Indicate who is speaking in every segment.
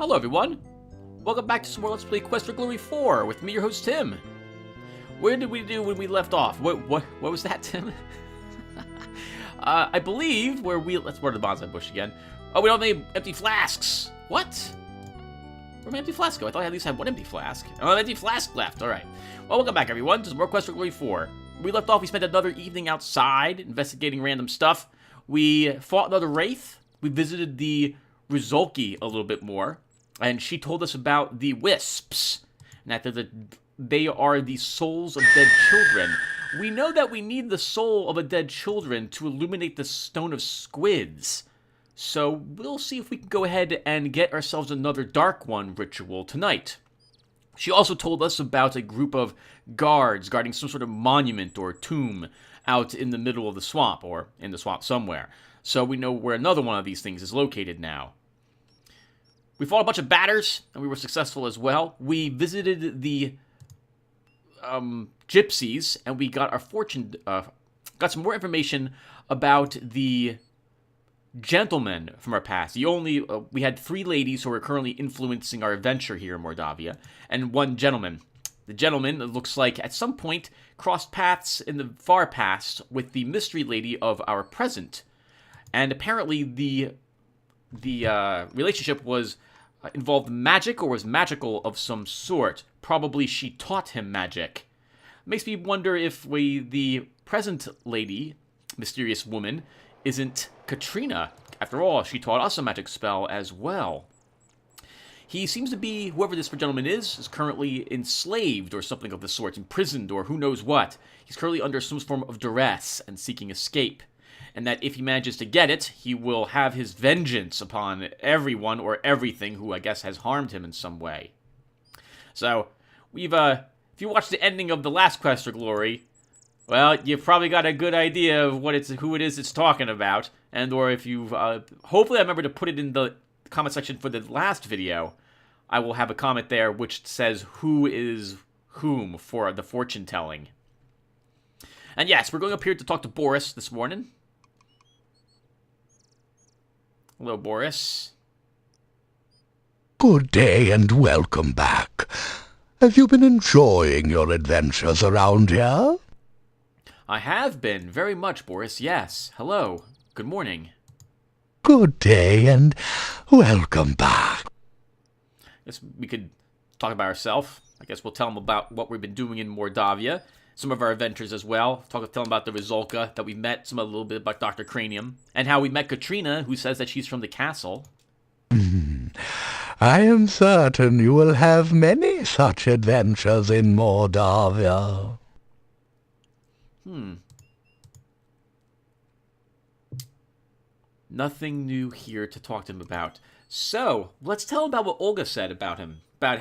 Speaker 1: Hello everyone! Welcome back to some more Let's Play Quest for Glory 4 with me, your host Tim. Where did we do when we left off? What was that, Tim? I believe let's water the bonsai bush again. Oh, we don't have any empty flasks! What? Where'd my empty flask go? I thought I at least had one empty flask. Oh, an empty flask left, alright. Well, welcome back everyone to some more Quest for Glory 4. When we left off, we spent another evening outside, investigating random stuff. We fought another wraith. We visited the Rizolki a little bit more. And she told us about the wisps, and that they are the souls of dead children. We know that we need the soul of a dead children to illuminate the stone of squids. So we'll see if we can go ahead and get ourselves another Dark One ritual tonight. She also told us about a group of guards guarding some sort of monument or tomb out in the middle of the swamp, or in the swamp somewhere. So we know where another one of these things is located now. We fought a bunch of batters, and we were successful as well. We visited the gypsies, and we got got some more information about the gentlemen from our past. We had 3 ladies who are currently influencing our adventure here in Mordavia, and 1 gentleman. The gentleman, it looks like, at some point, crossed paths in the far past with the mystery lady of our present. And apparently the relationship was involved magic, or was magical of some sort. Probably she taught him magic. Makes me wonder if the present lady, mysterious woman, isn't Katrina. After all, she taught us a magic spell as well. He seems to be, whoever this gentleman is currently enslaved or something of the sort, imprisoned or who knows what. He's currently under some form of duress and seeking escape. And that if he manages to get it, he will have his vengeance upon everyone or everything who, I guess, has harmed him in some way. So, if you watched the ending of the last Quest for Glory, well, you've probably got a good idea of who it is it's talking about. And or if you've, hopefully I remember to put it in the comment section for the last video. I will have a comment there which says who is whom for the fortune telling. And yes, we're going up here to talk to Boris this morning. Hello, Boris.
Speaker 2: Good day and welcome back. Have you been enjoying your adventures around here?
Speaker 1: I have been, very much, Boris, yes. Hello. Good morning.
Speaker 2: Good day and welcome back.
Speaker 1: I guess we could talk about ourselves. I guess we'll tell them about what we've been doing in Mordavia. Some of our adventures as well. Tell them about the Rizolka that we met, a little bit about Dr. Cranium, and how we met Katrina, who says that she's from the castle.
Speaker 2: I am certain you will have many such adventures in Mordavia.
Speaker 1: Nothing new here to talk to him about. So, let's tell him about what Olga said about him. About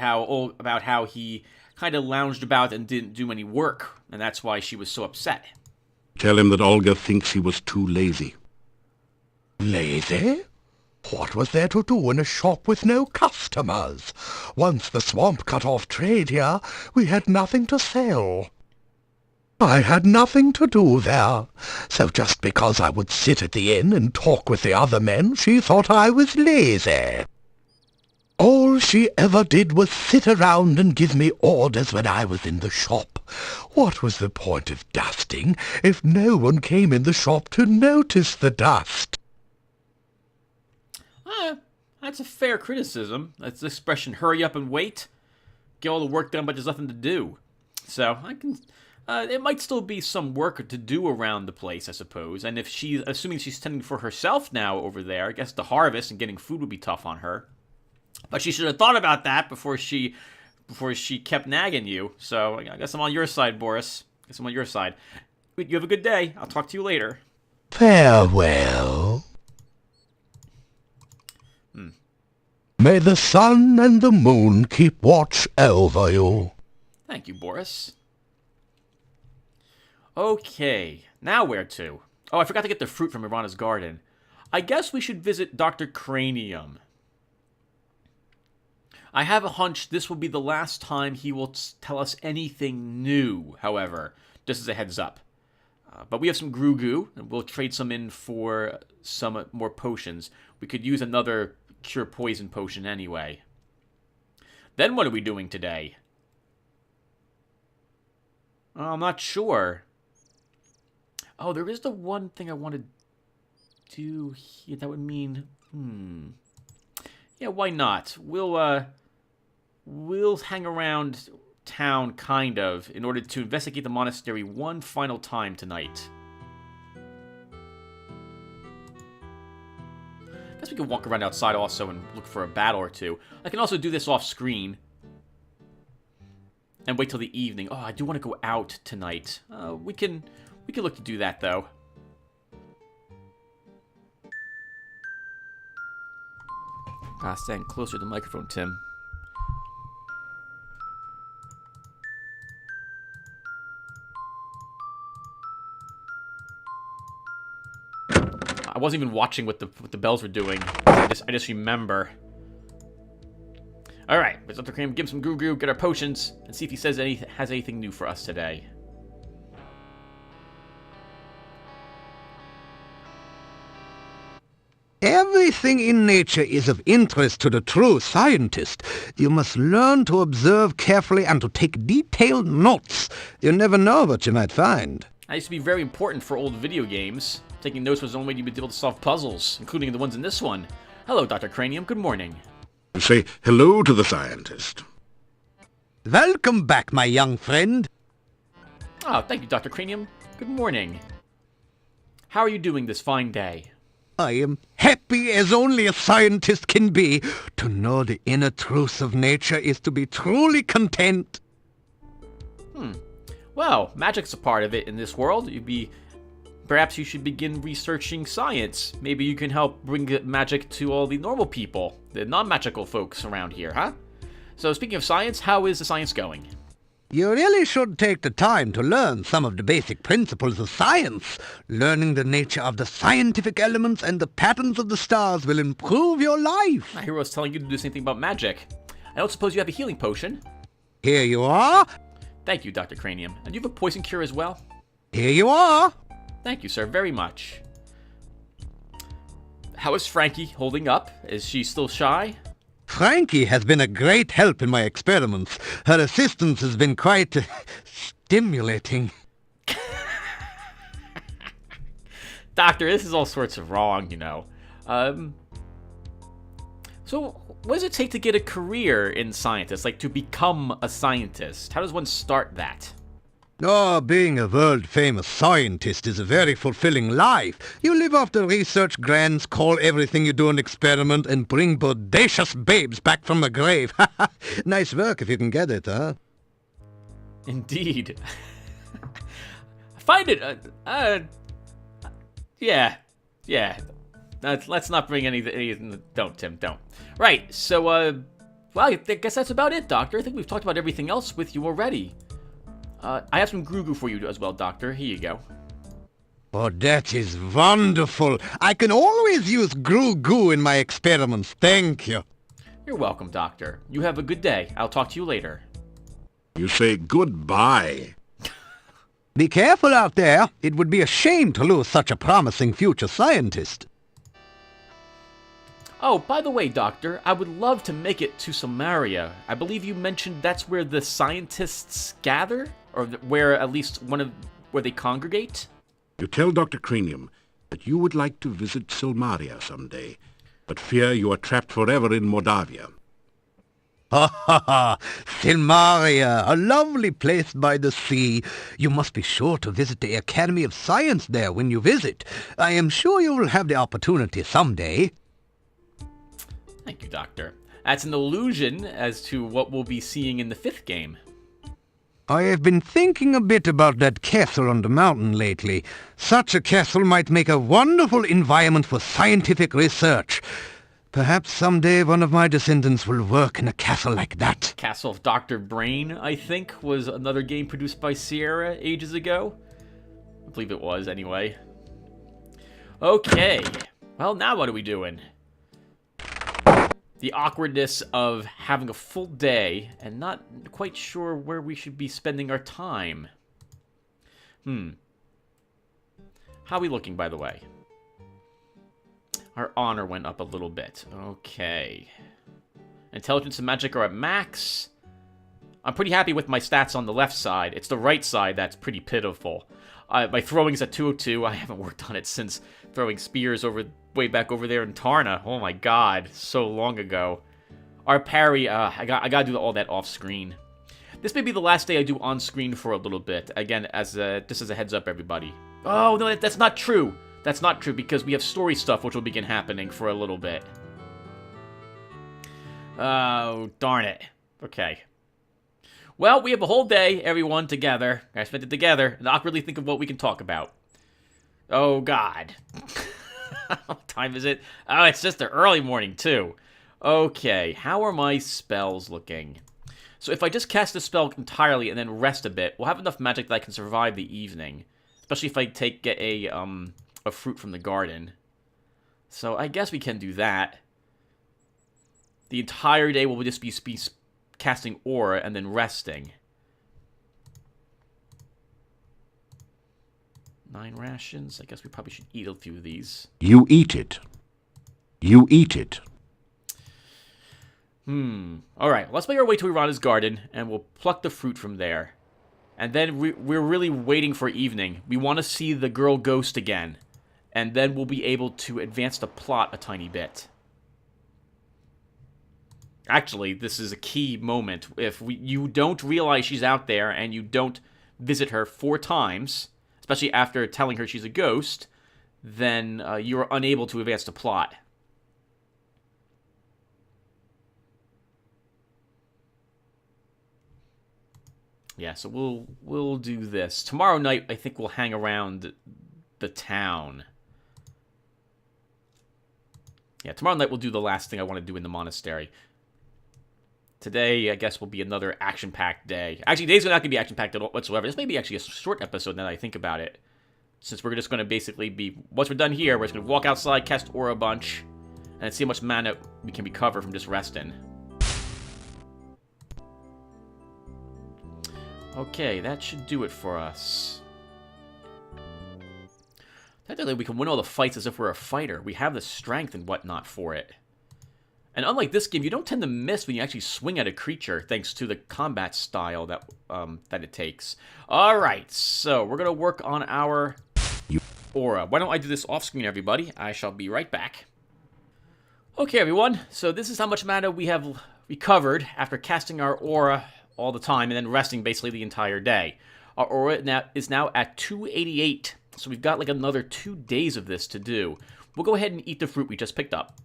Speaker 1: how he kind of lounged about and didn't do any work, and that's why she was so upset.
Speaker 3: Tell him that Olga thinks he was too lazy.
Speaker 2: Lazy? What was there to do in a shop with no customers? Once the swamp cut off trade here, we had nothing to sell. I had nothing to do there, so just because I would sit at the inn and talk with the other men, she thought I was lazy. All she ever did was sit around and give me orders when I was in the shop. What was the point of dusting if no one came in the shop to notice the dust?
Speaker 1: That's a fair criticism. That's the expression, hurry up and wait. Get all the work done, but there's nothing to do. So, it might still be some work to do around the place, I suppose. And if assuming she's tending for herself now over there, I guess the harvest and getting food would be tough on her. But she should have thought about that before she kept nagging you. So I guess I'm on your side, Boris. I guess I'm on your side. You have a good day. I'll talk to you later.
Speaker 2: Farewell. May the sun and the moon keep watch over you.
Speaker 1: Thank you, Boris. Okay, now where to? Oh, I forgot to get the fruit from Irana's garden. I guess we should visit Dr. Cranium. I have a hunch this will be the last time he will tell us anything new, however, just as a heads up. But we have some Grugu, and we'll trade some in for some more potions. We could use another cure poison potion anyway. Then what are we doing today? I'm not sure. Oh, there is the one thing I want to do here. That would mean... Yeah, why not? We'll hang around town, kind of, in order to investigate the monastery one final time tonight. I guess we can walk around outside also and look for a battle or two. I can also do this off screen. And wait till the evening. Oh, I do want to go out tonight. We can look to do that, though. Stand closer to the microphone, Tim. I wasn't even watching what the bells were doing. I just remember. All right, let's Dr. Cream, give him some goo-goo, get our potions, and see if he has anything new for us today.
Speaker 2: Everything in nature is of interest to the true scientist. You must learn to observe carefully and to take detailed notes. You never know what you might find.
Speaker 1: That used to be very important for old video games. Taking notes was the only way you'd be able to solve puzzles, including the ones in this one. Hello, Dr. Cranium. Good morning.
Speaker 3: Say hello to the scientist.
Speaker 2: Welcome back, my young friend.
Speaker 1: Oh, thank you, Dr. Cranium. Good morning. How are you doing this fine day?
Speaker 2: I am happy as only a scientist can be. To know the inner truths of nature is to be truly content.
Speaker 1: Well, magic's a part of it in this world. Perhaps you should begin researching science. Maybe you can help bring magic to all the normal people, the non-magical folks around here, huh? So speaking of science, how is the science going?
Speaker 2: You really should take the time to learn some of the basic principles of science. Learning the nature of the scientific elements and the patterns of the stars will improve your life.
Speaker 1: My hero was telling you to do something about magic. I don't suppose you have a healing potion.
Speaker 2: Here you are.
Speaker 1: Thank you, Dr. Cranium. And do you have a poison cure as well?
Speaker 2: Here you are.
Speaker 1: Thank you, sir, very much. How is Frankie holding up? Is she still shy?
Speaker 2: Frankie has been a great help in my experiments. Her assistance has been quite stimulating.
Speaker 1: Doctor, this is all sorts of wrong, you know. So, what does it take to get a career in scientist? Like, to become a scientist? How does one start that?
Speaker 2: Oh, being a world-famous scientist is a very fulfilling life. You live off the research grants, call everything you do an experiment, and bring bodacious babes back from the grave. Nice work if you can get it, huh?
Speaker 1: Indeed. I find it, yeah. Let's not bring anything, don't, Tim, don't. Right, so, well, I guess that's about it, Doctor. I think we've talked about everything else with you already. I have some goo-goo for you as well, Doctor. Here you go.
Speaker 2: Oh, that is wonderful. I can always use goo-goo in my experiments. Thank you.
Speaker 1: You're welcome, Doctor. You have a good day. I'll talk to you later.
Speaker 3: You say goodbye.
Speaker 2: Be careful out there. It would be a shame to lose such a promising future scientist.
Speaker 1: Oh, by the way, Doctor, I would love to make it to Samaria. I believe you mentioned that's where the scientists gather? Or where at least where they congregate?
Speaker 3: You tell Dr. Cranium that you would like to visit Silmaria someday, but fear you are trapped forever in Mordavia.
Speaker 2: Ha ha ha! Silmaria, a lovely place by the sea. You must be sure to visit the Academy of Science there when you visit. I am sure you will have the opportunity someday.
Speaker 1: Thank you, Doctor. That's an allusion as to what we'll be seeing in the 5th game.
Speaker 2: I have been thinking a bit about that castle on the mountain lately. Such a castle might make a wonderful environment for scientific research. Perhaps someday one of my descendants will work in a castle like that.
Speaker 1: Castle of Dr. Brain, I think, was another game produced by Sierra ages ago. I believe it was, anyway. Okay. Well, now what are we doing? The awkwardness of having a full day and not quite sure where we should be spending our time. How are we looking, by the way? Our honor went up a little bit. Okay. Intelligence and magic are at max. I'm pretty happy with my stats on the left side. It's the right side that's pretty pitiful. My throwing's at 202. I haven't worked on it since throwing spears way back over there in Tarna. Oh my god, so long ago. Our parry, I gotta do all that off screen. This may be the last day I do on screen for a little bit. Again, just as a heads up, everybody. Oh no, that's not true. That's not true because we have story stuff which will begin happening for a little bit. Oh, darn it. Okay. Well, we have a whole day, everyone, together. I spent it together, and awkwardly think of what we can talk about. Oh, God. What time is it? Oh, it's just the early morning, too. Okay, how are my spells looking? So if I just cast the spell entirely and then rest a bit, we'll have enough magic that I can survive the evening. Especially if I get a fruit from the garden. So I guess we can do that. The entire day will just be casting aura and then resting. 9 rations. I guess we probably should eat a few of these.
Speaker 3: You eat it. You eat it.
Speaker 1: Alright, let's make our way to Irana's garden, and we'll pluck the fruit from there. And then we're really waiting for evening. We want to see the girl ghost again. And then we'll be able to advance the plot a tiny bit. Actually, this is a key moment. If you don't realize she's out there and you don't visit her 4 times, especially after telling her she's a ghost, then you're unable to advance the plot. Yeah, so we'll do this. Tomorrow night, I think we'll hang around the town. Yeah, tomorrow night we'll do the last thing I want to do in the monastery. Today, I guess, will be another action-packed day. Actually, today's not going to be action-packed at all whatsoever. This may be actually a short episode now that I think about it. Since we're just going to basically be... Once we're done here, we're just going to walk outside, cast aura a bunch, and see how much mana we can recover from just resting. Okay, that should do it for us. Technically, we can win all the fights as if we're a fighter. We have the strength and whatnot for it. And unlike this game, you don't tend to miss when you actually swing at a creature, thanks to the combat style that it takes. Alright, so we're going to work on our aura. Why don't I do this off-screen, everybody? I shall be right back. Okay, everyone, so this is how much mana we have recovered after casting our aura all the time and then resting basically the entire day. Our aura is now at 288, so we've got like another 2 days of this to do. We'll go ahead and eat the fruit we just picked up.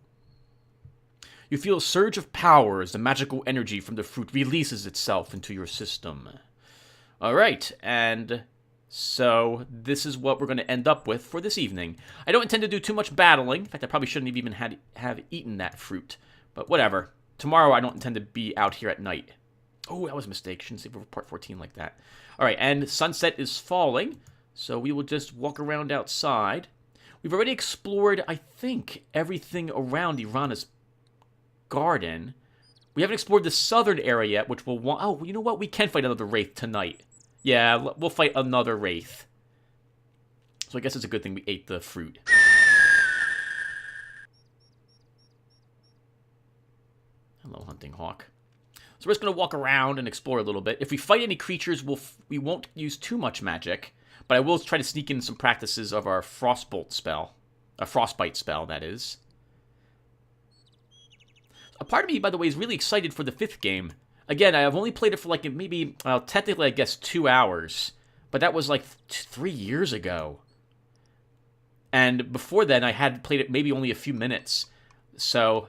Speaker 1: You feel a surge of power as the magical energy from the fruit releases itself into your system. Alright, and so this is what we're going to end up with for this evening. I don't intend to do too much battling. In fact, I probably shouldn't have even have eaten that fruit. But whatever. Tomorrow I don't intend to be out here at night. Oh, that was a mistake. Shouldn't say part 14 like that. Alright, and sunset is falling, so we will just walk around outside. We've already explored, I think, everything around Irana's garden. We haven't explored the southern area yet, which we'll want... Oh, you know what? We can fight another wraith tonight. Yeah, we'll fight another wraith. So I guess it's a good thing we ate the fruit. Hello, hunting hawk. So we're just going to walk around and explore a little bit. If we fight any creatures, we won't use too much magic. But I will try to sneak in some practices of our frostbolt spell. A frostbite spell, that is. A part of me, by the way, is really excited for the 5th game. Again, I've only played it for like maybe, well, technically I guess 2 hours. But that was like 3 years ago. And before then, I had played it maybe only a few minutes. So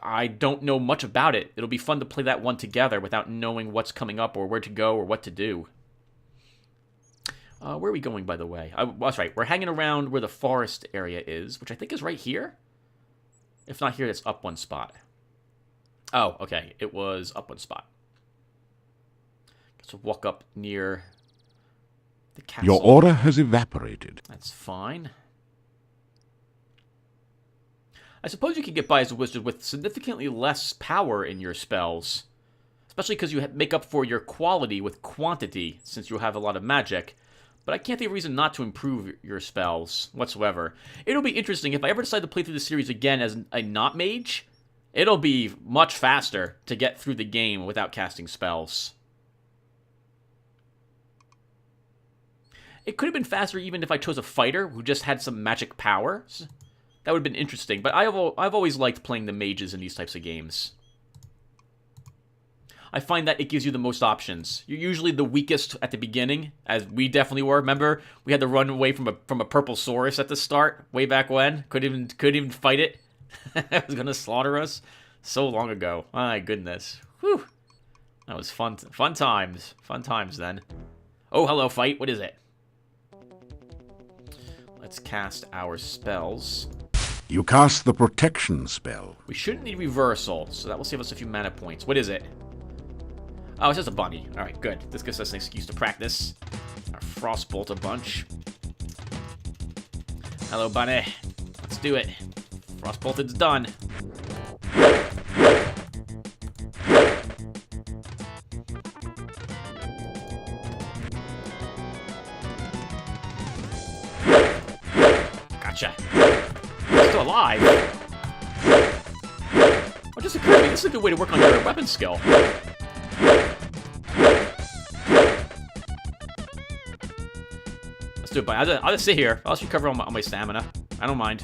Speaker 1: I don't know much about it. It'll be fun to play that one together without knowing what's coming up or where to go or what to do. Where are we going, by the way? That's right. We're hanging around where the forest area is, which I think is right here. If not here, it's up one spot. Oh, okay. It was up one spot. So walk up near the castle.
Speaker 3: Your aura has evaporated.
Speaker 1: That's fine. I suppose you could get by as a wizard with significantly less power in your spells. Especially because you make up for your quality with quantity, since you have a lot of magic. But I can't think of a reason not to improve your spells whatsoever. It'll be interesting if I ever decide to play through the series again as a not mage. It'll be much faster to get through the game without casting spells. It could have been faster even if I chose a fighter who just had some magic powers. That would have been interesting, but I've always liked playing the mages in these types of games. I find that it gives you the most options. You're usually the weakest at the beginning, as we definitely were. Remember, we had to run away from a purple saurus at the start, way back when. Couldn't even fight it. It was gonna slaughter us so long ago. My goodness. Whew. That was fun. Fun times. Fun times then. Oh, hello, fight. What is it? Let's cast our spells.
Speaker 3: You cast the protection spell.
Speaker 1: We shouldn't need reversal, so that will save us a few mana points. What is it? Oh, it's just a bunny. Alright, good. This gives us an excuse to practice. Our frostbolt a bunch. Hello, bunny. Let's do it. Frostbolted's done. Gotcha. Still alive. What just occurred to me? This is a good way to work on your weapon skill. Let's do it, but I'll just sit here. I'll just recover on my stamina. I don't mind.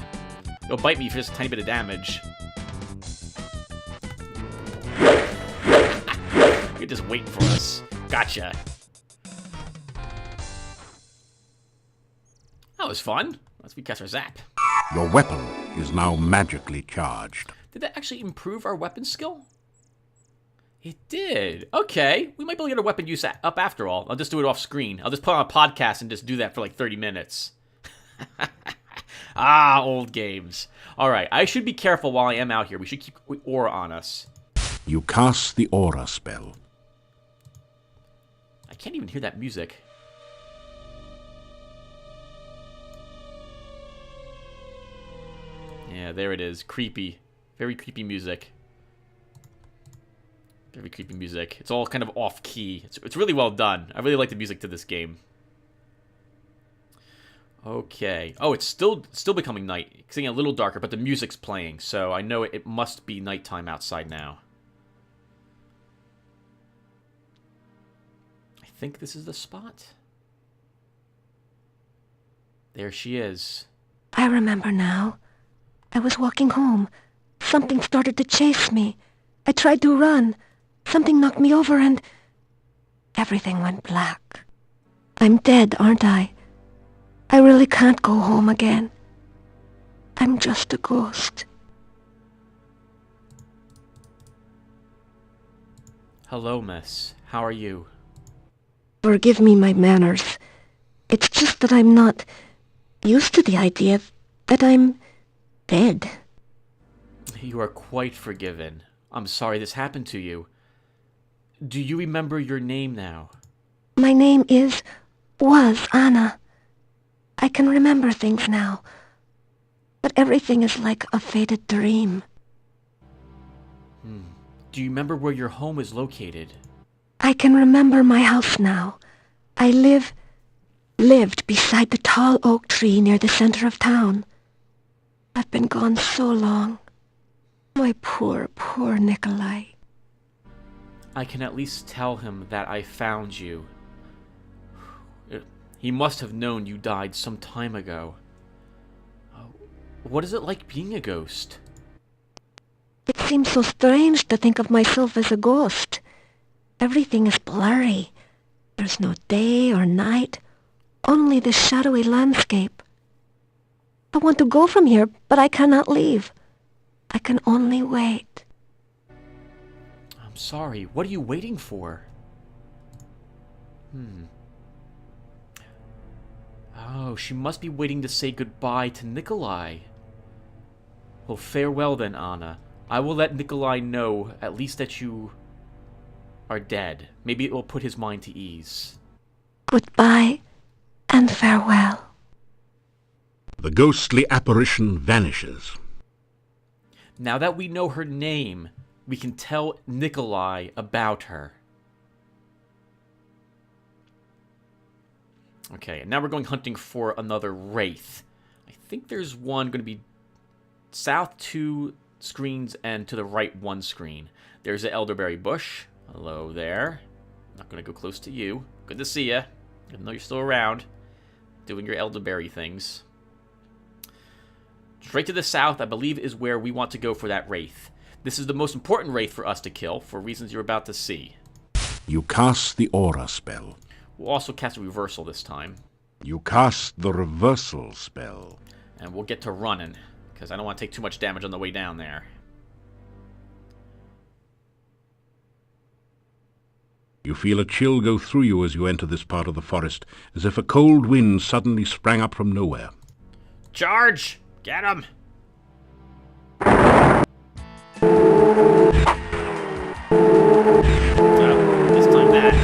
Speaker 1: It'll bite me for just a tiny bit of damage. You're just waiting for us. Gotcha. That was fun. Let's recast our zap.
Speaker 3: Your weapon is now magically charged.
Speaker 1: Did that actually improve our weapon skill? It did. Okay. We might be able to get our weapon use up after all. I'll just do it off screen. I'll just put on a podcast and just do that for like 30 minutes. Ah, old games. Alright, I should be careful while I am out here. We should keep aura on us.
Speaker 3: You cast the aura spell.
Speaker 1: I can't even hear that music. Yeah, there it is. Creepy. Very creepy music. Very creepy music. It's all kind of off-key. It's really well done. I really like the music to this game. Okay. Oh, it's still becoming night. It's getting a little darker, but the music's playing, so I know it must be nighttime outside now. I think this is the spot. There she is.
Speaker 4: I remember now. I was walking home. Something started to chase me. I tried to run. Something knocked me over and everything went black. I'm dead, aren't I? I really can't go home again. I'm just a ghost.
Speaker 1: Hello, miss. How are you?
Speaker 4: Forgive me my manners. It's just that I'm not used to the idea that I'm dead.
Speaker 1: You are quite forgiven. I'm sorry this happened to you. Do you remember your name now?
Speaker 4: My name was Anna. I can remember things now, but everything is like a faded dream.
Speaker 1: Do you remember where your home is located?
Speaker 4: I can remember my house now. I lived beside the tall oak tree near the center of town. I've been gone so long. My poor, poor Nikolai.
Speaker 1: I can at least tell him that I found you. He must have known you died some time ago. What is it like being a ghost?
Speaker 4: It seems so strange to think of myself as a ghost. Everything is blurry. There's no day or night, only the shadowy landscape. I want to go from here, but I cannot leave. I can only wait.
Speaker 1: I'm sorry, what are you waiting for? Oh, she must be waiting to say goodbye to Nikolai. Well, farewell then, Anna. I will let Nikolai know, at least that you are dead. Maybe it will put his mind to ease.
Speaker 4: Goodbye and farewell.
Speaker 3: The ghostly apparition vanishes.
Speaker 1: Now that we know her name, we can tell Nikolai about her. Okay, and now we're going hunting for another wraith. I think there's one going to be south to screens and to the right 1 screen. There's the elderberry bush. Hello there. Not going to go close to you. Good to see you. Even though you're still around. Doing your elderberry things. Straight to the south, I believe, is where we want to go for that wraith. This is the most important wraith for us to kill, for reasons you're about to see.
Speaker 3: You cast the aura spell.
Speaker 1: We'll also cast a reversal this time.
Speaker 3: You cast the reversal spell.
Speaker 1: And we'll get to running, because I don't want to take too much damage on the way down there.
Speaker 3: You feel a chill go through you as you enter this part of the forest, as if a cold wind suddenly sprang up from nowhere.
Speaker 1: Charge! Get him! This time that.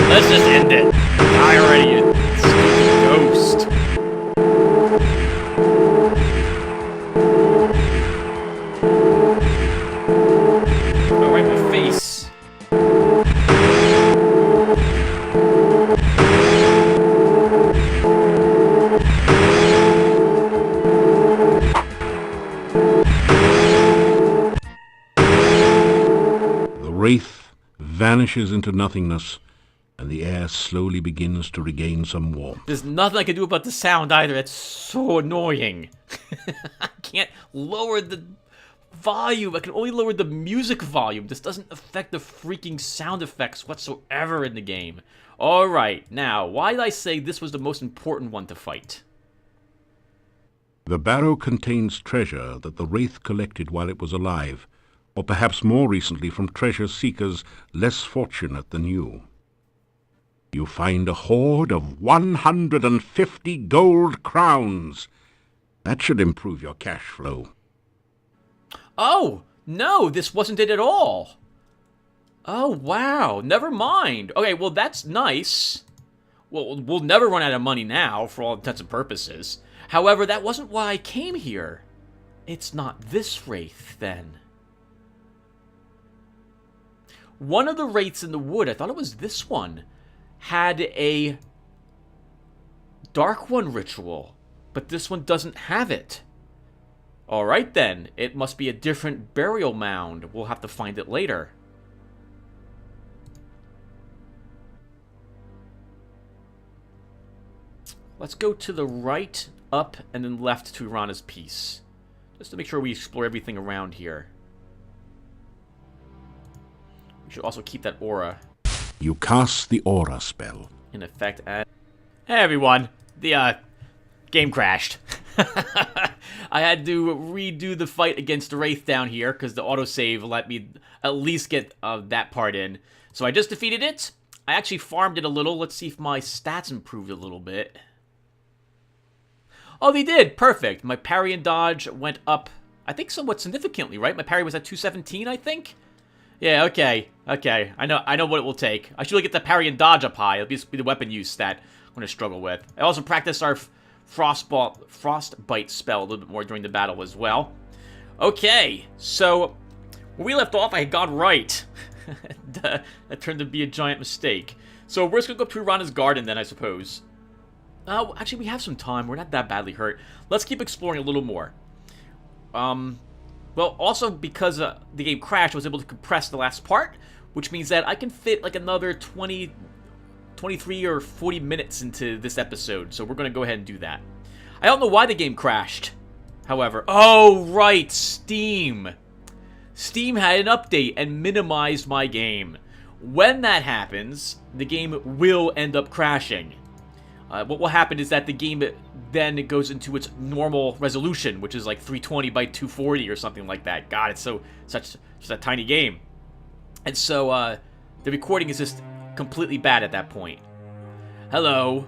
Speaker 1: Let's just end it. Die already, you stupid ghost. Oh, right in my face.
Speaker 3: The wraith vanishes into nothingness, and the air slowly begins to regain some warmth.
Speaker 1: There's nothing I can do about the sound either. It's so annoying. I can't lower the volume. I can only lower the music volume. This doesn't affect the freaking sound effects whatsoever in the game. Alright, now, why did I say this was the most important one to fight?
Speaker 3: The barrow contains treasure that the wraith collected while it was alive, or perhaps more recently from treasure seekers less fortunate than you. You find a hoard of 150 gold crowns. That should improve your cash flow.
Speaker 1: Oh, no, this wasn't it at all. Oh, wow, never mind. Okay, well, that's nice. Well, we'll never run out of money now, for all intents and purposes. However, that wasn't why I came here. It's not this wraith, then. One of the wraiths in the wood, I thought it was this one, had a Dark One ritual, but this one doesn't have it. Alright then, it must be a different burial mound. We'll have to find it later. Let's go to the right, up, and then left to Rana's piece. Just to make sure we explore everything around here. We should also keep that aura
Speaker 3: You cast the aura spell.
Speaker 1: in effect at... Hey everyone! The, game crashed. I had to redo the fight against the Wraith down here, because the autosave let me at least get that part in. So I just defeated it. I actually farmed it a little. Let's see if my stats improved a little bit. Oh, they did! Perfect! My parry and dodge went up, I think, somewhat significantly, right? My parry was at 217, I think? Yeah, okay. Okay. I know what it will take. I should really get the parry and dodge up high. It'll be the weapon use stat I'm going to struggle with. I also practiced our frostbite spell a little bit more during the battle as well. Okay, so when we left off, I had gone right. That turned to be a giant mistake. So we're just going to go up to Rana's garden then, I suppose. Actually, we have some time. We're not that badly hurt. Let's keep exploring a little more. Well, also because the game crashed, I was able to compress the last part, which means that I can fit like another 23 or 40 minutes into this episode, so we're going to go ahead and do that. I don't know why the game crashed, however. Oh, right, Steam. Steam had an update and minimized my game. When that happens, the game will end up crashing. What will happen is that the game then goes into its normal resolution, which is like 320 by 240 or something like that. God, it's just a tiny game. And so, the recording is just completely bad at that point. Hello,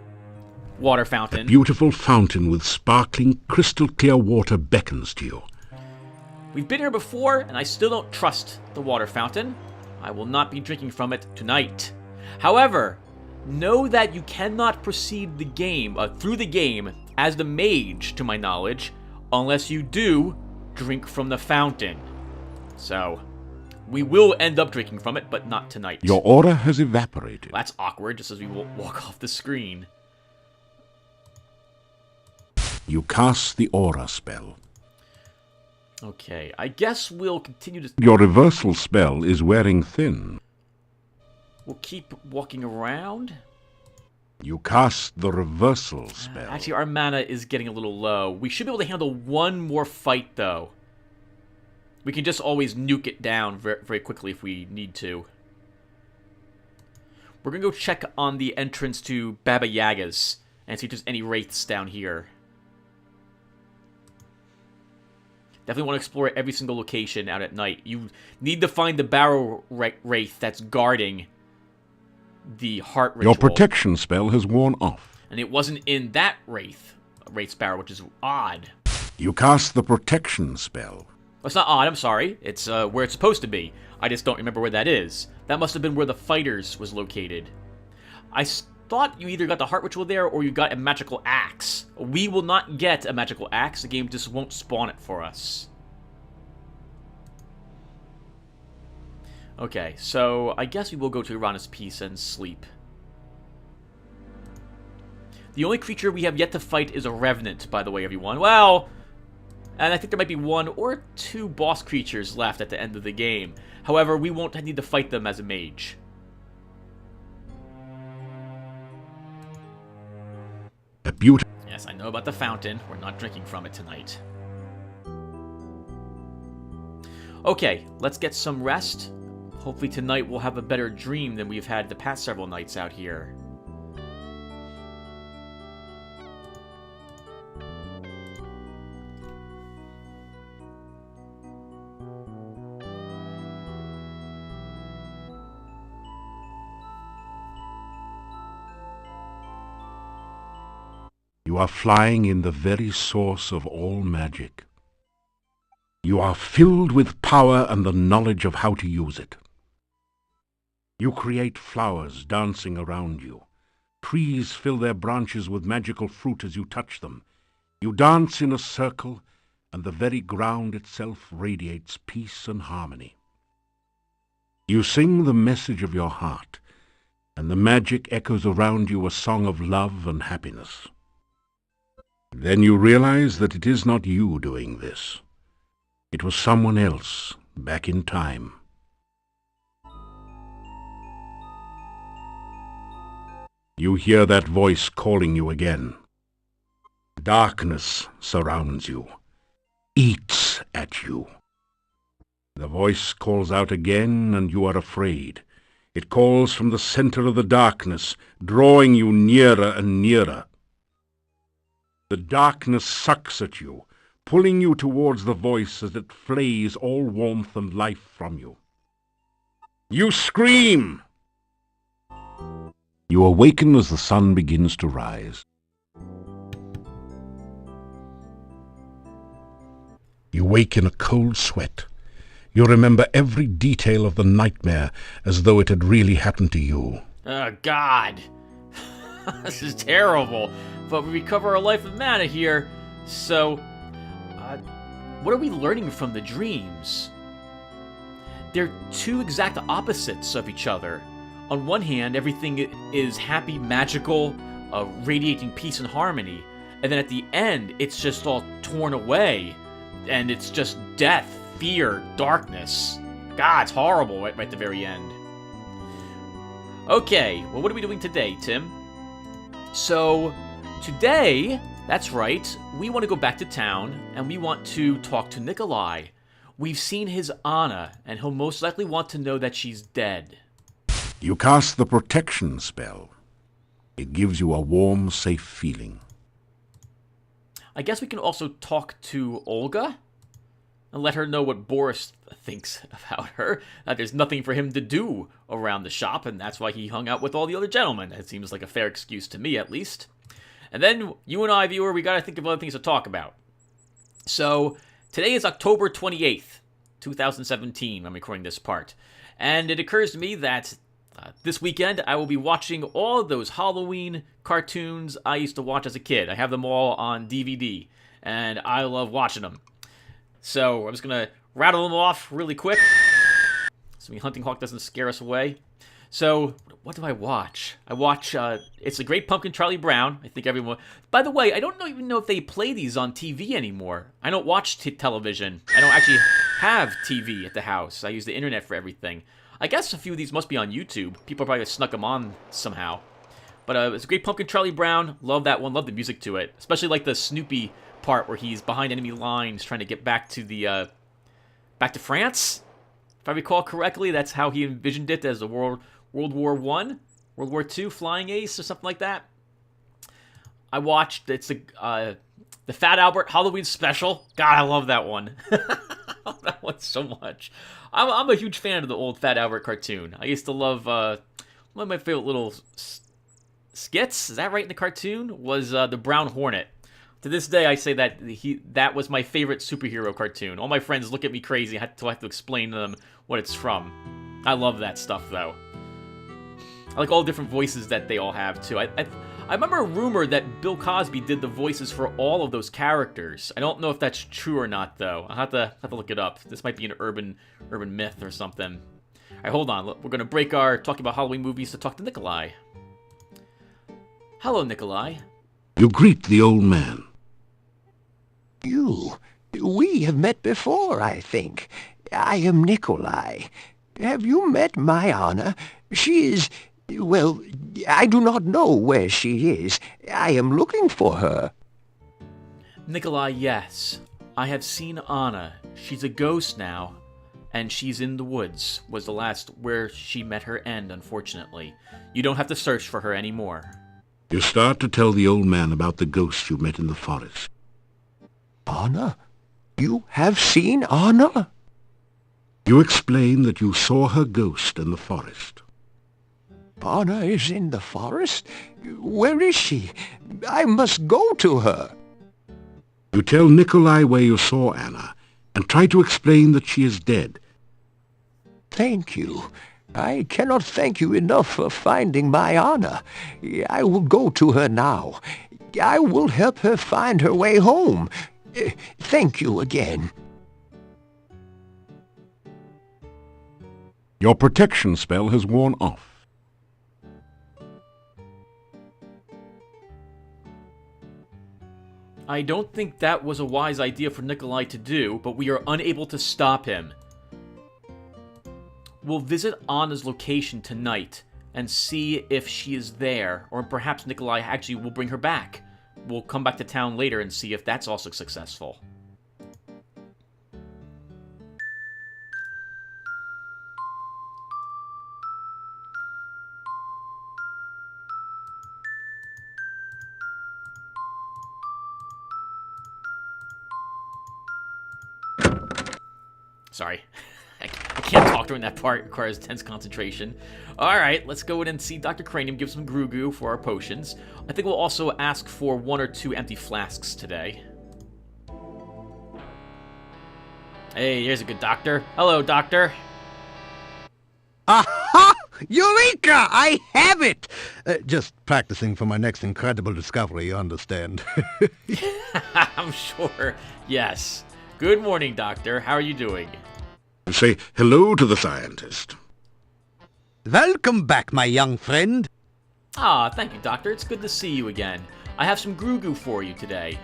Speaker 1: water fountain.
Speaker 3: A beautiful fountain with sparkling, crystal-clear water beckons to you.
Speaker 1: We've been here before, and I still don't trust the water fountain. I will not be drinking from it tonight. However, know that you cannot proceed the game, through the game, as the mage, to my knowledge, unless you do drink from the fountain. So, we will end up drinking from it, but not tonight.
Speaker 3: Your aura has evaporated.
Speaker 1: Well, that's awkward, just as we walk off the screen.
Speaker 3: You cast the aura spell.
Speaker 1: Okay, I guess we'll continue to...
Speaker 3: Your reversal spell is wearing thin.
Speaker 1: We'll keep walking around.
Speaker 3: You cast the reversal spell.
Speaker 1: Actually, our mana is getting a little low. We should be able to handle one more fight, though. We can just always nuke it down very, very quickly if we need to. We're going to go check on the entrance to Baba Yaga's and see if there's any wraiths down here. Definitely want to explore every single location out at night. You need to find the barrow wraith that's guarding the heart ritual.
Speaker 3: Your protection spell has worn off.
Speaker 1: And it wasn't in that wraith's barrow, which is odd.
Speaker 3: You cast the protection spell.
Speaker 1: Well, it's not odd, I'm sorry. It's where it's supposed to be. I just don't remember where that is. That must have been where the fighters was located. I thought you either got the heart ritual there or you got a magical axe. We will not get a magical axe. The game just won't spawn it for us. Okay, so I guess we will go to Irana's Peace and sleep. The only creature we have yet to fight is a revenant, by the way, everyone. Well, and I think there might be one or two boss creatures left at the end of the game. However, we won't need to fight them as a mage.
Speaker 3: A beautiful...
Speaker 1: Yes, I know about the fountain. We're not drinking from it tonight. Okay, let's get some rest. Hopefully tonight we'll have a better dream than we've had the past several nights out here.
Speaker 3: You are flying in the very source of all magic. You are filled with power and the knowledge of how to use it. You create flowers dancing around you. Trees fill their branches with magical fruit as you touch them. You dance in a circle, and the very ground itself radiates peace and harmony. You sing the message of your heart, and the magic echoes around you a song of love and happiness. Then you realize that it is not you doing this. It was someone else, back in time. You hear that voice calling you again. Darkness surrounds you, eats at you. The voice calls out again, and you are afraid. It calls from the center of the darkness, drawing you nearer and nearer. The darkness sucks at you, pulling you towards the voice as it flays all warmth and life from you. You scream! You awaken as the sun begins to rise. You wake in a cold sweat. You remember every detail of the nightmare as though it had really happened to you.
Speaker 1: Oh, God. This is terrible. But we recover our life of mana here. So, what are we learning from the dreams? They're two exact opposites of each other. On one hand, everything is happy, magical, radiating peace and harmony. And then at the end, it's just all torn away. And it's just death, fear, darkness. God, it's horrible right at the very end. Okay, well, what are we doing today, Tim? So, today, that's right, we want to go back to town, and we want to talk to Nikolai. We've seen his Anna, and he'll most likely want to know that she's dead.
Speaker 3: You cast the protection spell. It gives you a warm, safe feeling.
Speaker 1: I guess we can also talk to Olga? and let her know what Boris thinks about her, that there's nothing for him to do around the shop, and that's why he hung out with all the other gentlemen. It seems like a fair excuse to me, at least. And then, you and I, viewer, we gotta think of other things to talk about. So, today is October 28th, 2017, I'm recording this part. And it occurs to me that this weekend I will be watching all of those Halloween cartoons I used to watch as a kid. I have them all on DVD, and I love watching them. So, I'm just gonna rattle them off really quick, so Hunting Hawk doesn't scare us away. So, what do I watch? I watch, It's a Great Pumpkin, Charlie Brown. I think everyone... By the way, I don't even know if they play these on TV anymore. I don't watch television. I don't actually have TV at the house. I use the internet for everything. I guess a few of these must be on YouTube. People probably snuck them on somehow. But It's a Great Pumpkin, Charlie Brown. Love that one. Love the music to it. Especially like the Snoopy part where he's behind enemy lines trying to get back to the, back to France? If I recall correctly, that's how he envisioned it as the World War I, World War II, Flying Ace, or something like that. I watched, it's the Fat Albert Halloween special. God, I love that one. I love that one so much. I'm a huge fan of the old Fat Albert cartoon. I used to love, one of my favorite little skits, is that right in the cartoon, was the Brown Hornet. To this day, I say that that was my favorite superhero cartoon. All my friends look at me crazy. I have to explain to them what it's from. I love that stuff, though. I like all the different voices that they all have, too. I remember a rumor that Bill Cosby did the voices for all of those characters. I don't know if that's true or not, though. I'll have to look it up. This might be an urban myth or something. All right, hold on. We're going to break our talking about Halloween movies to talk to Nikolai. Hello, Nikolai.
Speaker 3: You greet the old man.
Speaker 5: We have met before, I think. I am Nikolai. Have you met my Anna? She is... Well, I do not know where she is. I am looking for her.
Speaker 1: Nikolai, yes. I have seen Anna. She's a ghost now, and she's in the woods, was the last where she met her end, unfortunately. You don't have to search for her anymore.
Speaker 3: You start to tell the old man about the ghost you met in the forest.
Speaker 5: Anna? You have seen Anna?
Speaker 3: You explain that you saw her ghost in the forest.
Speaker 5: Anna is in the forest? Where is she? I must go to her.
Speaker 3: You tell Nikolai where you saw Anna, and try to explain that she is dead.
Speaker 5: Thank you. I cannot thank you enough for finding my Anna. I will go to her now. I will help her find her way home. Thank you again.
Speaker 3: Your protection spell has worn off.
Speaker 1: I don't think that was a wise idea for Nikolai to do, but we are unable to stop him. We'll visit Anna's location tonight and see if she is there, or perhaps Nikolai actually will bring her back. We'll come back to town later and see if that's also successful. Sorry. I can't talk during that part. It requires tense concentration. Alright, let's go in and see Dr. Cranium give some Gru for our potions. I think we'll also ask for 1 or 2 empty flasks today. Hey, here's a good doctor. Hello, doctor.
Speaker 2: Aha! Eureka! I have it! Just practicing for my next incredible discovery, you understand.
Speaker 1: I'm sure. Yes. Good morning, doctor. How are you doing?
Speaker 3: Say hello to the scientist.
Speaker 2: Welcome back, my young friend.
Speaker 1: Ah, thank you, doctor. It's good to see you again. I have some Gru for you today.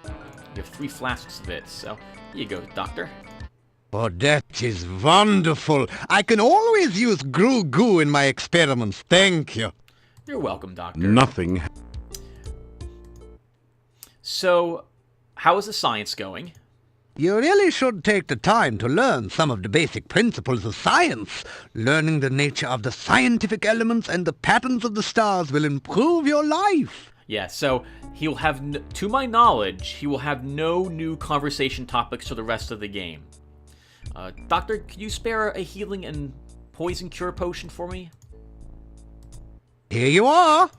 Speaker 1: You have 3 flasks of it, so here you go, doctor.
Speaker 2: Oh, that is wonderful. I can always use Gru in my experiments. Thank you.
Speaker 1: You're welcome, doctor.
Speaker 3: Nothing.
Speaker 1: So, how is the science going?
Speaker 2: You really should take the time to learn some of the basic principles of science. Learning the nature of the scientific elements and the patterns of the stars will improve your life.
Speaker 1: Yeah, so he'll have, to my knowledge, he will have no new conversation topics for the rest of the game. Doctor, could you spare a healing and poison cure potion for me?
Speaker 5: Here you are.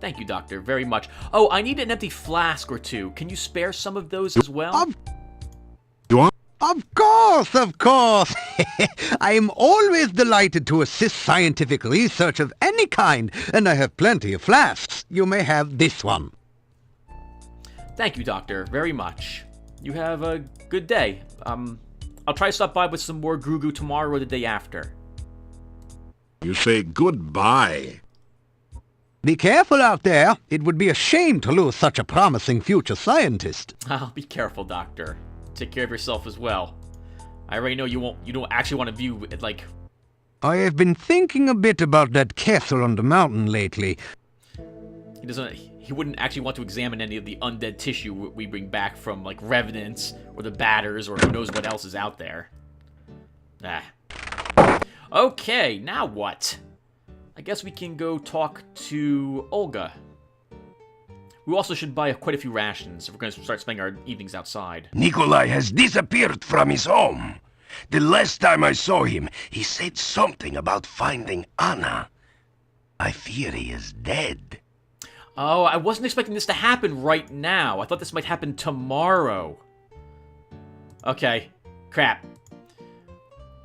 Speaker 1: Thank you, Doctor, very much. Oh, I need an empty flask or two. Can you spare some of those as well?
Speaker 3: You are?
Speaker 5: Of course. I am always delighted to assist scientific research of any kind, and I have plenty of flasks. You may have this one.
Speaker 1: Thank you, Doctor, very much. You have a good day. I'll try to stop by with some more Goo Goo tomorrow or the day after.
Speaker 3: You say goodbye.
Speaker 5: Be careful out there. It would be a shame to lose such a promising future scientist.
Speaker 1: I'll be careful, Doctor. Take care of yourself as well. I already know you don't actually want to view it like...
Speaker 5: I have been thinking a bit about that castle on the mountain lately.
Speaker 1: He wouldn't actually want to examine any of the undead tissue we bring back from, like, revenants, or the batters, or who knows what else is out there. Okay, now what? I guess we can go talk to Olga. We also should buy quite a few rations if we're going to start spending our evenings outside.
Speaker 6: Nikolai has disappeared from his home. The last time I saw him, he said something about finding Anna. I fear he is dead.
Speaker 1: Oh, I wasn't expecting this to happen right now. I thought this might happen tomorrow. Okay. Crap.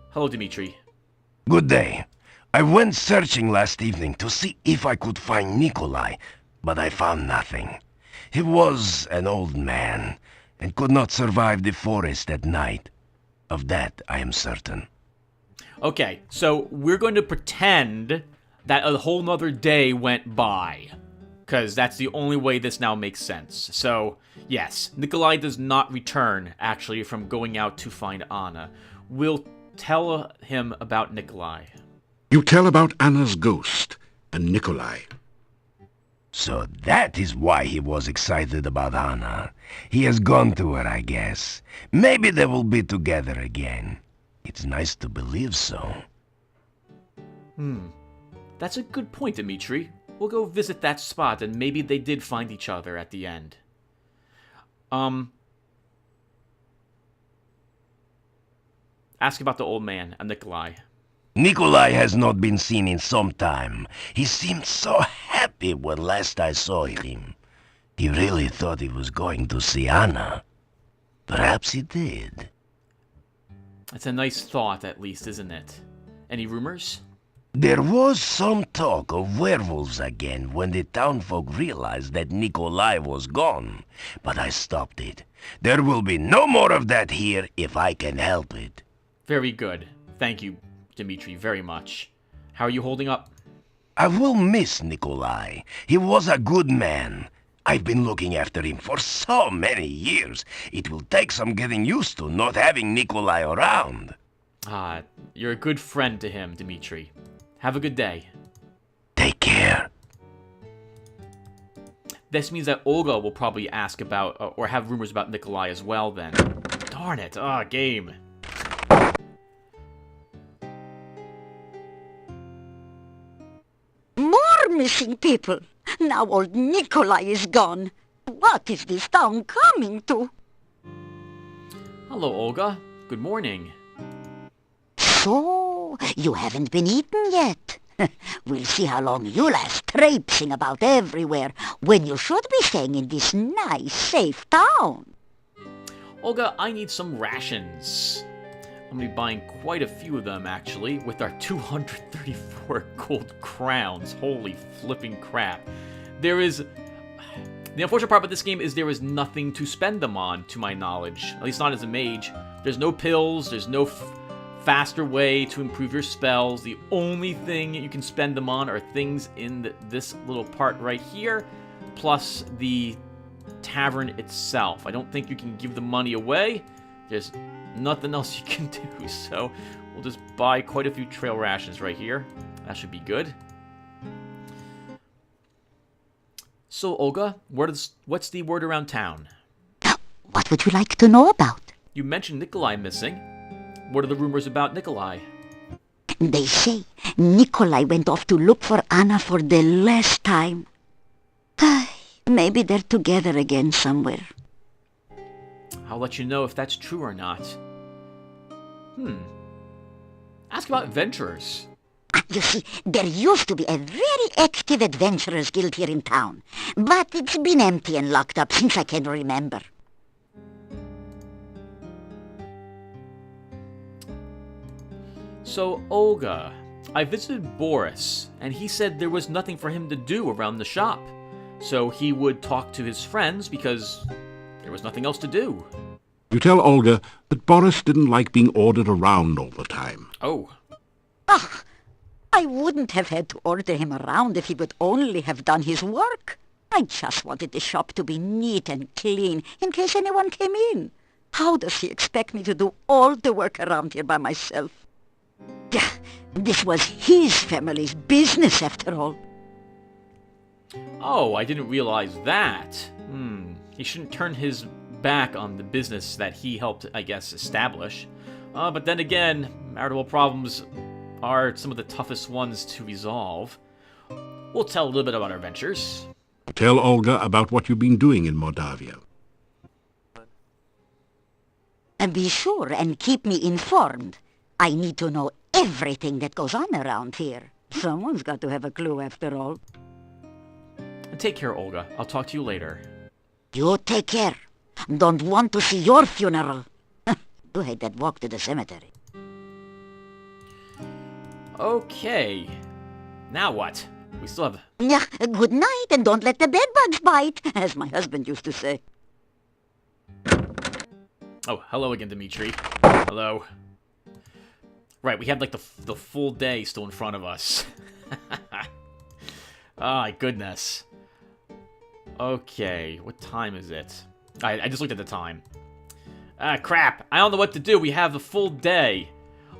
Speaker 1: Hello, Dimitri.
Speaker 6: Good day. I went searching last evening to see if I could find Nikolai, but I found nothing. He was an old man, and could not survive the forest at night. Of that, I am certain.
Speaker 1: Okay, so we're going to pretend that a whole nother day went by. Because that's the only way this now makes sense. So, yes, Nikolai does not return, actually, from going out to find Anna. We'll tell him about Nikolai.
Speaker 3: You tell about Anna's ghost and Nikolai.
Speaker 6: So that is why he was excited about Anna. He has gone to her, I guess. Maybe they will be together again. It's nice to believe so.
Speaker 1: That's a good point, Dimitri. We'll go visit that spot, and maybe they did find each other at the end. Ask about the old man and Nikolai.
Speaker 6: Nikolai has not been seen in some time. He seemed so happy when last I saw him. He really thought he was going to see Anna. Perhaps he did.
Speaker 1: That's a nice thought, at least, isn't it? Any rumors?
Speaker 6: There was some talk of werewolves again when the townfolk realized that Nikolai was gone, but I stopped it. There will be no more of that here if I can help it.
Speaker 1: Very good. Thank you, Dimitri, very much. How are you holding up?
Speaker 6: I will miss Nikolai. He was a good man. I've been looking after him for so many years. It will take some getting used to not having Nikolai around.
Speaker 1: You're a good friend to him, Dimitri. Have a good day.
Speaker 6: Take care.
Speaker 1: This means that Olga will probably ask about, or have rumors about Nikolai as well then. Darn it. Game.
Speaker 7: More missing people. Now old Nikolai is gone. What is this town coming to?
Speaker 1: Hello, Olga. Good morning.
Speaker 7: So, you haven't been eaten yet. We'll see how long you last traipsing about everywhere when you should be staying in this nice, safe town.
Speaker 1: Olga, I need some rations. I'm going to be buying quite a few of them, actually, with our 234 gold crowns. Holy flipping crap. The unfortunate part about this game is there is nothing to spend them on, to my knowledge. At least not as a mage. There's no pills, there's no faster way to improve your spells. The only thing you can spend them on are things in this little part right here, plus the tavern itself. I don't think you can give the money away. There's nothing else you can do, so we'll just buy quite a few trail rations right here. That should be good. So, Olga, what's the word around town?
Speaker 7: What would you like to know about?
Speaker 1: You mentioned Nikolai missing. What are the rumors about Nikolai?
Speaker 7: They say Nikolai went off to look for Anna for the last time. Maybe they're together again somewhere.
Speaker 1: I'll let you know if that's true or not. Ask about adventurers.
Speaker 7: You see, there used to be a very active adventurers guild here in town, but it's been empty and locked up since I can remember.
Speaker 1: So, Olga, I visited Boris, and he said there was nothing for him to do around the shop. So he would talk to his friends because there was nothing else to do.
Speaker 3: You tell Olga that Boris didn't like being ordered around all the time.
Speaker 1: Oh.
Speaker 7: Ah, I wouldn't have had to order him around if he would only have done his work. I just wanted the shop to be neat and clean in case anyone came in. How does he expect me to do all the work around here by myself? Yeah, this was his family's business after all.
Speaker 1: Oh, I didn't realize that. He shouldn't turn his back on the business that he helped, I guess, establish. But then again, marital problems are some of the toughest ones to resolve. We'll tell a little bit about our ventures.
Speaker 3: Tell Olga about what you've been doing in Mordavia.
Speaker 7: And be sure and keep me informed. I need to know everything that goes on around here. Someone's got to have a clue after all.
Speaker 1: And take care, Olga. I'll talk to you later.
Speaker 7: You take care. Don't want to see your funeral. Do hate that walk to the cemetery.
Speaker 1: Okay. Now what? We still have...
Speaker 7: Yeah, good night and don't let the bedbugs bite, as my husband used to say.
Speaker 1: Oh, hello again, Dimitri. Hello. Right, we have like the full day still in front of us. Oh, my goodness. Okay, what time is it? I just looked at the time. Crap. I don't know what to do. We have the full day.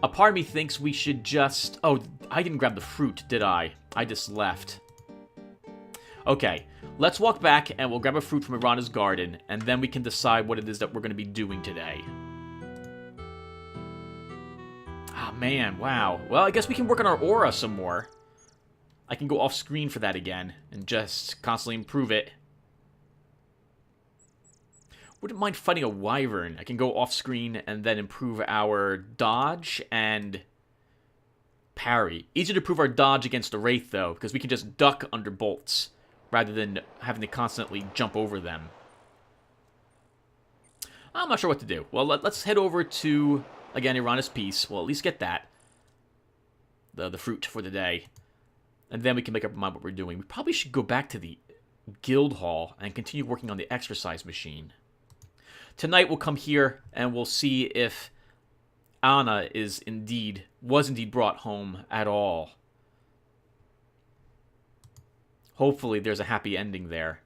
Speaker 1: A part of me thinks we should just... Oh, I didn't grab the fruit, did I? I just left. Okay, let's walk back and we'll grab a fruit from Irana's garden, and then we can decide what it is that we're going to be doing today. Ah, man, wow. Well, I guess we can work on our aura some more. I can go off screen for that again and just constantly improve it. Wouldn't mind fighting a wyvern. I can go off screen and then improve our dodge and parry. Easier to improve our dodge against the wraith, though, because we can just duck under bolts rather than having to constantly jump over them. I'm not sure what to do. Well, let's head over to, again, Irana's piece. Well, at least get that. The fruit for the day. And then we can make up our mind what we're doing. We probably should go back to the guild hall and continue working on the exercise machine. Tonight we'll come here and we'll see if Anna was indeed brought home at all. Hopefully there's a happy ending there.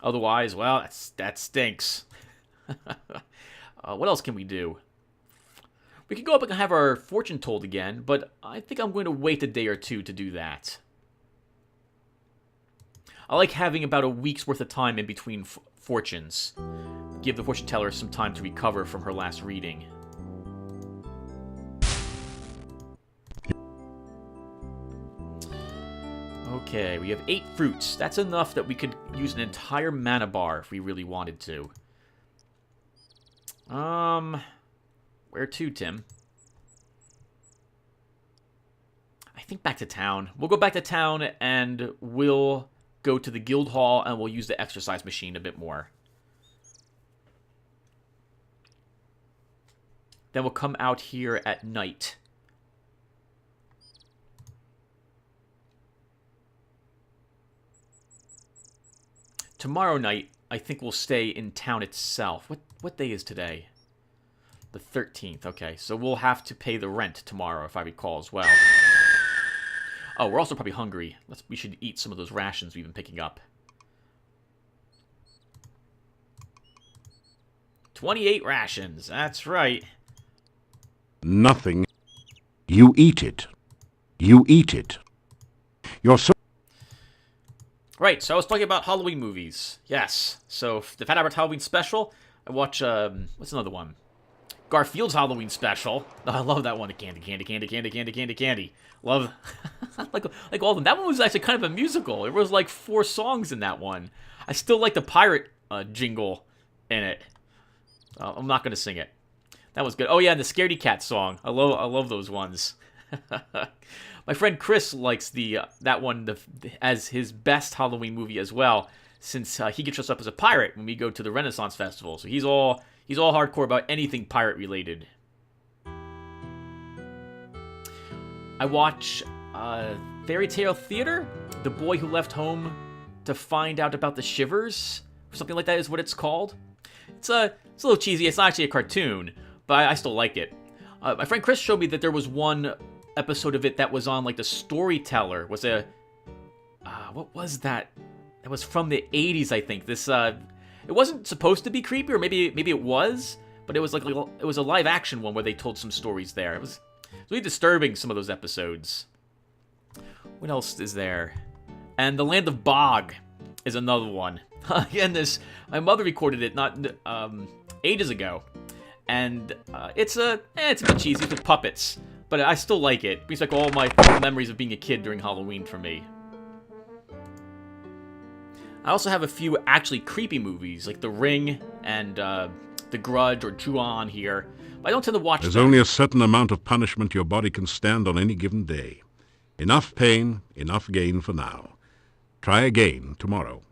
Speaker 1: Otherwise, well, that stinks. What else can we do? We could go up and have our fortune told again, but I think I'm going to wait a day or two to do that. I like having about a week's worth of time in between fortunes. Give the fortune teller some time to recover from her last reading. Okay, we have 8 fruits. That's enough that we could use an entire mana bar if we really wanted to. Where to, Tim? I think back to town. We'll go back to town and we'll go to the guild hall and we'll use the exercise machine a bit more. Then we'll come out here at night. Tomorrow night, I think we'll stay in town itself. What day is today? The 13th. Okay, so we'll have to pay the rent tomorrow, if I recall as well. Oh, we're also probably hungry. We should eat some of those rations we've been picking up. 28 rations. That's right.
Speaker 3: Nothing. You eat it. You eat it. You're so...
Speaker 1: Right, so I was talking about Halloween movies. Yes. So, the Fat Albert Halloween special, I watch, what's another one? Garfield's Halloween special. Oh, I love that one. Candy, candy, candy, candy, candy, candy, candy. Love, like all of them. That one was actually kind of a musical. There was like 4 songs in that one. I still like the pirate jingle in it. I'm not gonna sing it. That was good. Oh yeah, and the Scaredy Cat song. I love those ones. My friend Chris likes that one as his best Halloween movie as well, since he gets dressed up as a pirate when we go to the Renaissance Festival. So he's all hardcore about anything pirate related. I watch Fairy Tale Theater, The Boy Who Left Home to Find Out About the Shivers, or something like that is what it's called. It's a little cheesy. It's not actually a cartoon, but I still like it. My friend Chris showed me that there was one episode of it that was on like the Storyteller. Was what was that? It was from the 80s, I think. This it wasn't supposed to be creepy, or maybe it was, but it was like it was a live action one where they told some stories there. It was really disturbing, some of those episodes. What else is there? And The Land of Bog is another one. Again, my mother recorded it not ages ago, and it's a bit cheesy with puppets, but I still like it. It brings back all my memories of being a kid during Halloween for me. I also have a few actually creepy movies, like The Ring and The Grudge or Ju-On here, but I don't tend to watch
Speaker 3: There's
Speaker 1: them.
Speaker 3: only a certain amount of punishment your body can stand on any given day. Enough pain, enough gain for now. Try again tomorrow.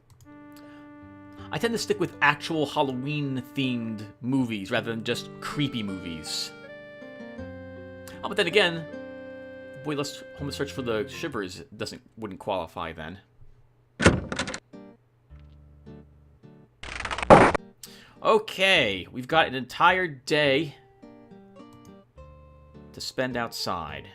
Speaker 1: I tend to stick with actual Halloween-themed movies rather than just creepy movies. Oh, but then again, Boy Left Home to Search for the Shivers wouldn't qualify then. Okay, we've got an entire day to spend outside.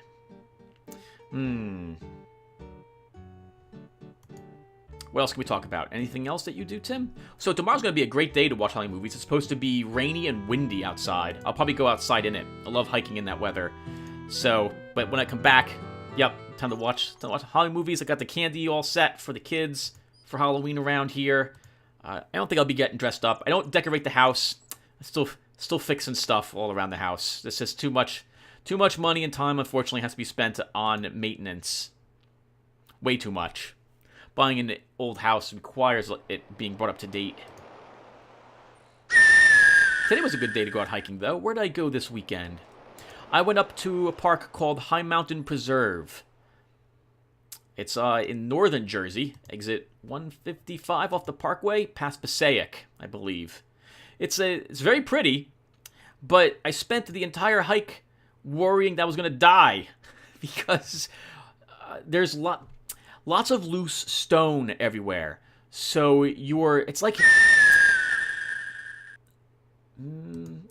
Speaker 1: What else can we talk about? Anything else that you do, Tim? So tomorrow's going to be a great day to watch Halloween movies. It's supposed to be rainy and windy outside. I'll probably go outside in it. I love hiking in that weather. So, but when I come back, yep, time to watch Halloween movies. I got the candy all set for the kids for Halloween around here. I don't think I'll be getting dressed up. I don't decorate the house. I'm still fixing stuff all around the house. This is too much money and time, unfortunately, has to be spent on maintenance. Way too much. Buying an old house requires it being brought up to date. Today was a good day to go out hiking, though. Where did I go this weekend? I went up to a park called High Mountain Preserve. It's in northern Jersey, exit 155 off the Parkway, past Passaic, I believe. It's very pretty, but I spent the entire hike worrying that I was going to die because there's lots of loose stone everywhere. So it's like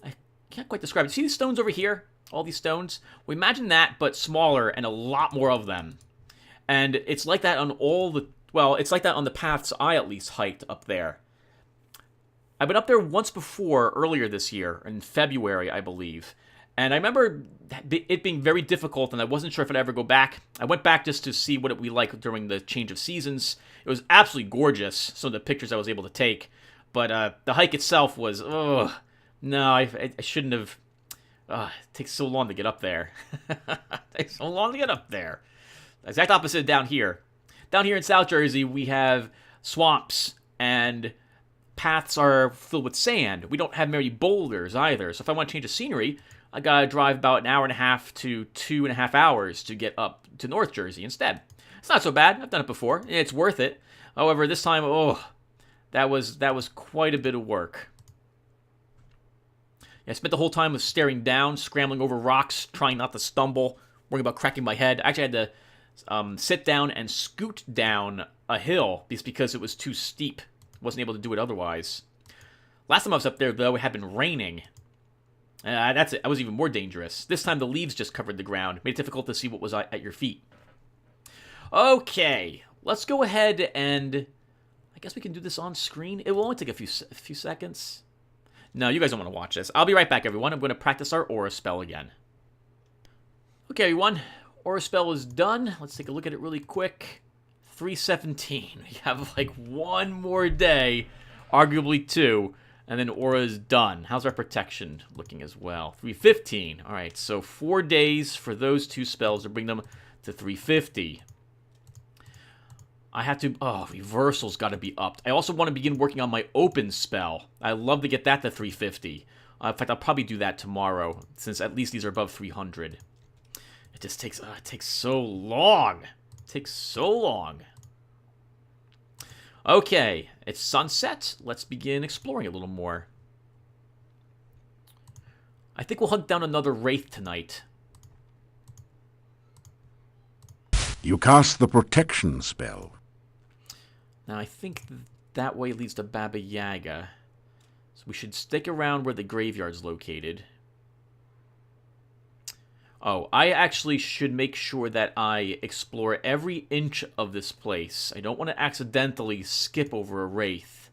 Speaker 1: I can't quite describe it. See these stones over here? All these stones? Well, imagine that, but smaller and a lot more of them. And it's like that on it's like that on the paths I at least hiked up there. I've been up there once before, earlier this year, in February, I believe. And I remember it being very difficult, and I wasn't sure if I'd ever go back. I went back just to see what it would be like during the change of seasons. It was absolutely gorgeous, some of the pictures I was able to take. But the hike itself was, no, I shouldn't have. It takes so long to get up there. Exact opposite down here. Down here in South Jersey, we have swamps, and paths are filled with sand. We don't have many boulders either. So if I want to change the scenery, I gotta drive about an hour and a half to 2.5 hours to get up to North Jersey instead. It's not so bad. I've done it before. It's worth it. However, this time, that was quite a bit of work. I spent the whole time staring down, scrambling over rocks, trying not to stumble, worrying about cracking my head. I actually had to sit down and scoot down a hill because it was too steep. Wasn't able to do it otherwise. Last time I was up there, though, it had been raining. That's it. I was even more dangerous. This time the leaves just covered the ground. Made it difficult to see what was at your feet. Okay, let's go ahead and I guess we can do this on screen. It will only take a few seconds. No, you guys don't want to watch this. I'll be right back, everyone. I'm going to practice our aura spell again. Okay, everyone. Aura spell is done. Let's take a look at it really quick. 3:17. We have like one more day, arguably 2, And then aura is done. How's our protection looking as well? 315. All right, so 4 days for those 2 spells to bring them to 350. I have to... Oh, reversal's got to be upped. I also want to begin working on my open spell. I'd love to get that to 350. In fact, I'll probably do that tomorrow, since at least these are above 300. It just takes... it takes so long. It takes so long. Okay, it's sunset. Let's begin exploring a little more. I think we'll hunt down another wraith tonight.
Speaker 3: You cast the protection spell.
Speaker 1: Now, I think that way leads to Baba Yaga. So we should stick around where the graveyard's located. Oh, I actually should make sure that I explore every inch of this place. I don't want to accidentally skip over a wraith,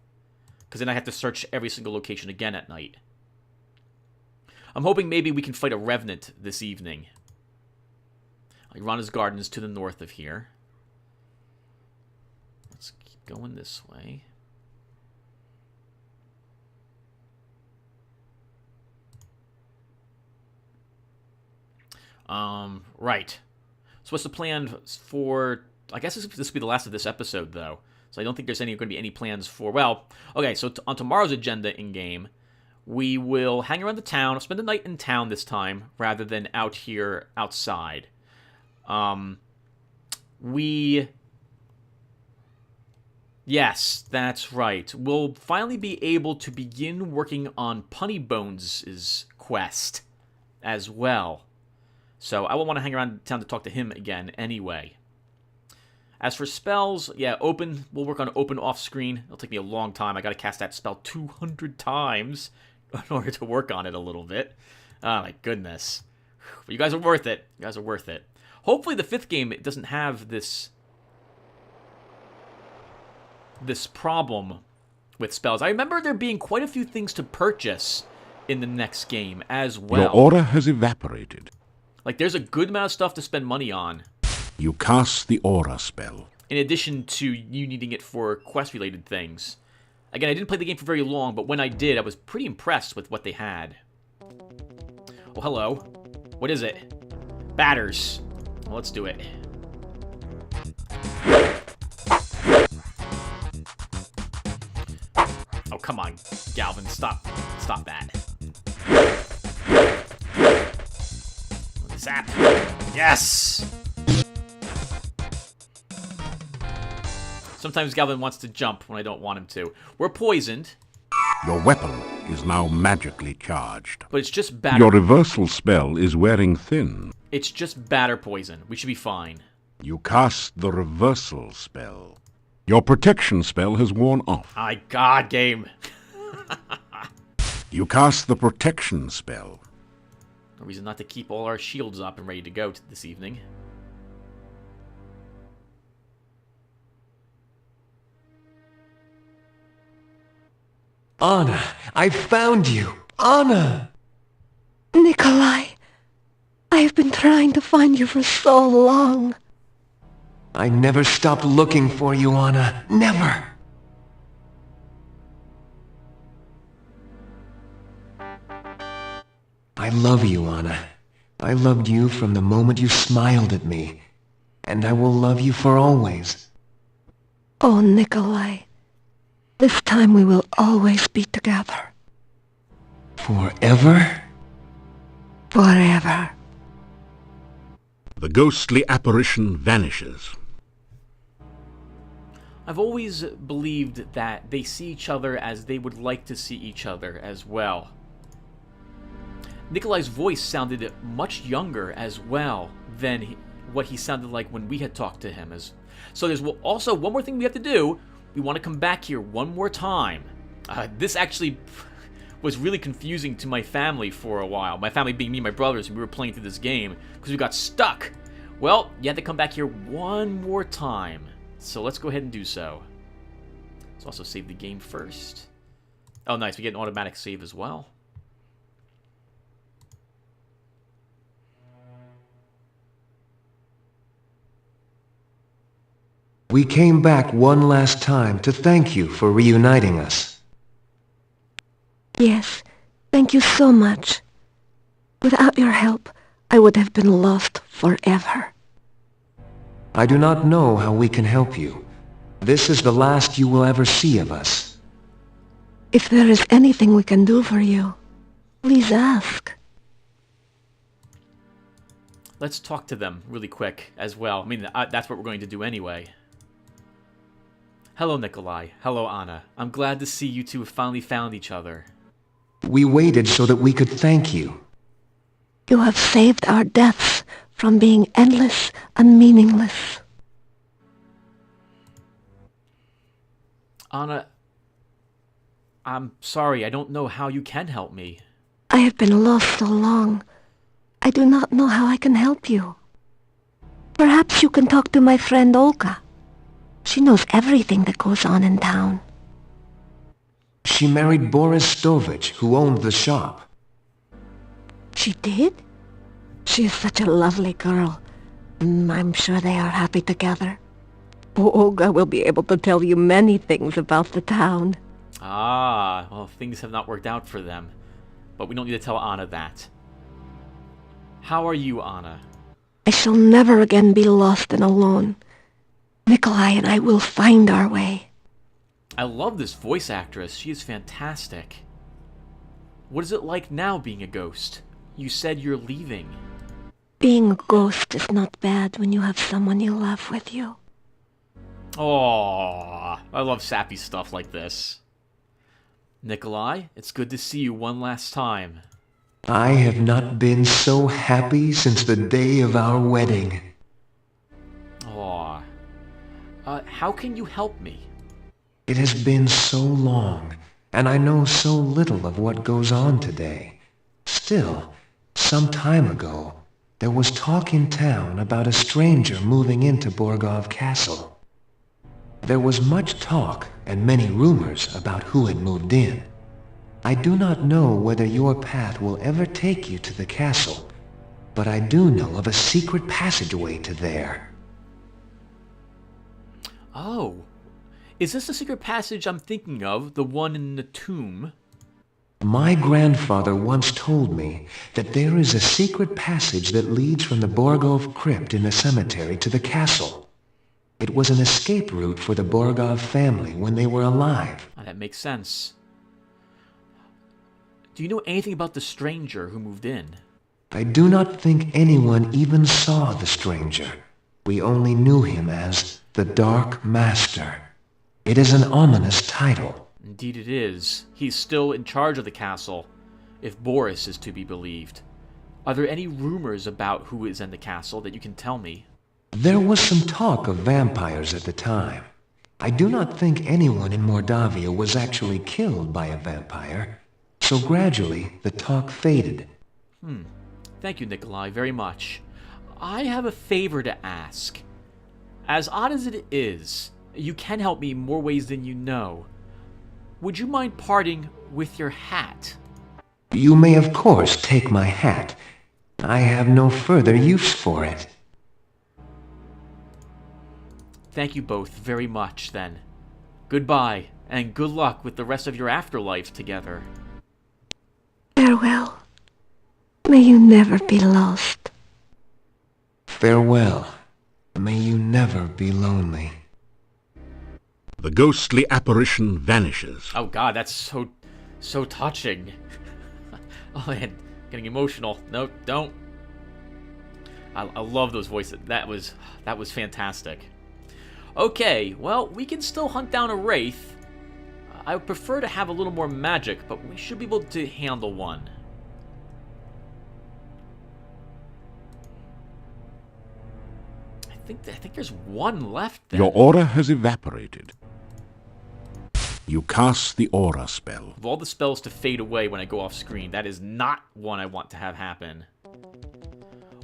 Speaker 1: because then I have to search every single location again at night. I'm hoping maybe we can fight a revenant this evening. Irana's Garden is to the north of here. Let's keep going this way. Right. So what's the plan for... I guess this will be the last of this episode, though. So I don't think there's going to be any plans for... Well, okay, so on tomorrow's agenda in-game, we will hang around the town, spend the night in town this time, rather than out here outside. Yes, that's right. We'll finally be able to begin working on Punny Bones' quest as well. So I will want to hang around town to talk to him again anyway. As for spells, yeah, open. We'll work on open off-screen. It'll take me a long time. I got to cast that spell 200 times in order to work on it a little bit. Oh, my goodness. But you guys are worth it. You guys are worth it. Hopefully the 5th game doesn't have this problem with spells. I remember there being quite a few things to purchase in the next game as well.
Speaker 3: Your aura has evaporated.
Speaker 1: Like, there's a good amount of stuff to spend money on.
Speaker 3: You cast the aura spell.
Speaker 1: In addition to you needing it for quest-related things. Again, I didn't play the game for very long, but when I did, I was pretty impressed with what they had. Oh, hello. What is it? Batters. Well, let's do it. Oh, come on, Galvin. Stop that. Zap. Yes! Sometimes Galvin wants to jump when I don't want him to. We're poisoned.
Speaker 3: Your weapon is now magically charged.
Speaker 1: But it's just batter.
Speaker 3: Your reversal spell is wearing thin.
Speaker 1: It's just batter poison. We should be fine.
Speaker 3: You cast the reversal spell. Your protection spell has worn off.
Speaker 1: My God, game.
Speaker 3: You cast the protection spell.
Speaker 1: No reason not to keep all our shields up and ready to go this evening.
Speaker 5: Anna, I found you. Anna!
Speaker 4: Nikolai, I've been trying to find you for so long.
Speaker 5: I never stopped looking for you, Anna. Never. I love you, Anna. I loved you from the moment you smiled at me. And I will love you for always.
Speaker 4: Oh, Nikolai, this time we will always be together.
Speaker 5: Forever?
Speaker 4: Forever.
Speaker 3: The ghostly apparition vanishes.
Speaker 1: I've always believed that they see each other as they would like to see each other as well. Nikolai's voice sounded much younger as well than what he sounded like when we had talked to him. So there's also one more thing we have to do. We want to come back here one more time. This actually was really confusing to my family for a while. My family being me and my brothers, and we were playing through this game because we got stuck. Well, you had to come back here one more time. So let's go ahead and do so. Let's also save the game first. Oh, nice. We get an automatic save as well.
Speaker 5: We came back one last time to thank you for reuniting us.
Speaker 4: Yes, thank you so much. Without your help, I would have been lost forever.
Speaker 5: I do not know how we can help you. This is the last you will ever see of us.
Speaker 4: If there is anything we can do for you, please ask.
Speaker 1: Let's talk to them really quick as well. I mean, that's what we're going to do anyway. Hello, Nikolai. Hello, Anna. I'm glad to see you two have finally found each other.
Speaker 5: We waited so that we could thank you.
Speaker 4: You have saved our deaths from being endless and meaningless.
Speaker 1: Anna, I'm sorry. I don't know how you can help me.
Speaker 4: I have been lost so long. I do not know how I can help you. Perhaps you can talk to my friend Olga. She knows everything that goes on in town.
Speaker 5: She married Boris Stovich, who owned the shop.
Speaker 4: She did? She is such a lovely girl. I'm sure they are happy together. Olga will be able to tell you many things about the town.
Speaker 1: Ah, well, things have not worked out for them. But we don't need to tell Anna that. How are you, Anna?
Speaker 4: I shall never again be lost and alone. Nikolai and I will find our way.
Speaker 1: I love this voice actress. She is fantastic. What is it like now being a ghost? You said you're leaving.
Speaker 4: Being a ghost is not bad when you have someone you love with you.
Speaker 1: Aww, I love sappy stuff like this. Nikolai, it's good to see you one last time.
Speaker 5: I have not been so happy since the day of our wedding.
Speaker 1: Aww. How can you help me?
Speaker 5: It has been so long, and I know so little of what goes on today. Still, some time ago, there was talk in town about a stranger moving into Borgov Castle. There was much talk and many rumors about who had moved in. I do not know whether your path will ever take you to the castle, but I do know of a secret passageway to there.
Speaker 1: Oh. Is this the secret passage I'm thinking of? The one in the tomb?
Speaker 5: My grandfather once told me that there is a secret passage that leads from the Borgov crypt in the cemetery to the castle. It was an escape route for the Borgov family when they were alive.
Speaker 1: Oh, that makes sense. Do you know anything about the stranger who moved in?
Speaker 5: I do not think anyone even saw the stranger. We only knew him as the Dark Master. It is an ominous title.
Speaker 1: Indeed it is. He's still in charge of the castle, if Boris is to be believed. Are there any rumors about who is in the castle that you can tell me?
Speaker 5: There was some talk of vampires at the time. I do not think anyone in Mordavia was actually killed by a vampire, so gradually the talk faded.
Speaker 1: Thank you, Nikolai, very much. I have a favor to ask. As odd as it is, you can help me in more ways than you know. Would you mind parting with your hat?
Speaker 5: You may of course take my hat. I have no further use for it.
Speaker 1: Thank you both very much, then. Goodbye, and good luck with the rest of your afterlife together.
Speaker 4: Farewell. May you never be lost.
Speaker 5: Farewell. May you never be lonely.
Speaker 3: The ghostly apparition vanishes.
Speaker 1: Oh god, that's so touching. Oh man, getting emotional. No, don't. I love those voices. That was fantastic. Okay, well, we can still hunt down a wraith. I would prefer to have a little more magic, but we should be able to handle one. I think there's one left then.
Speaker 3: Your aura has evaporated. You cast the aura spell.
Speaker 1: Of all the spells to fade away when I go off screen, that is not one I want to have happen.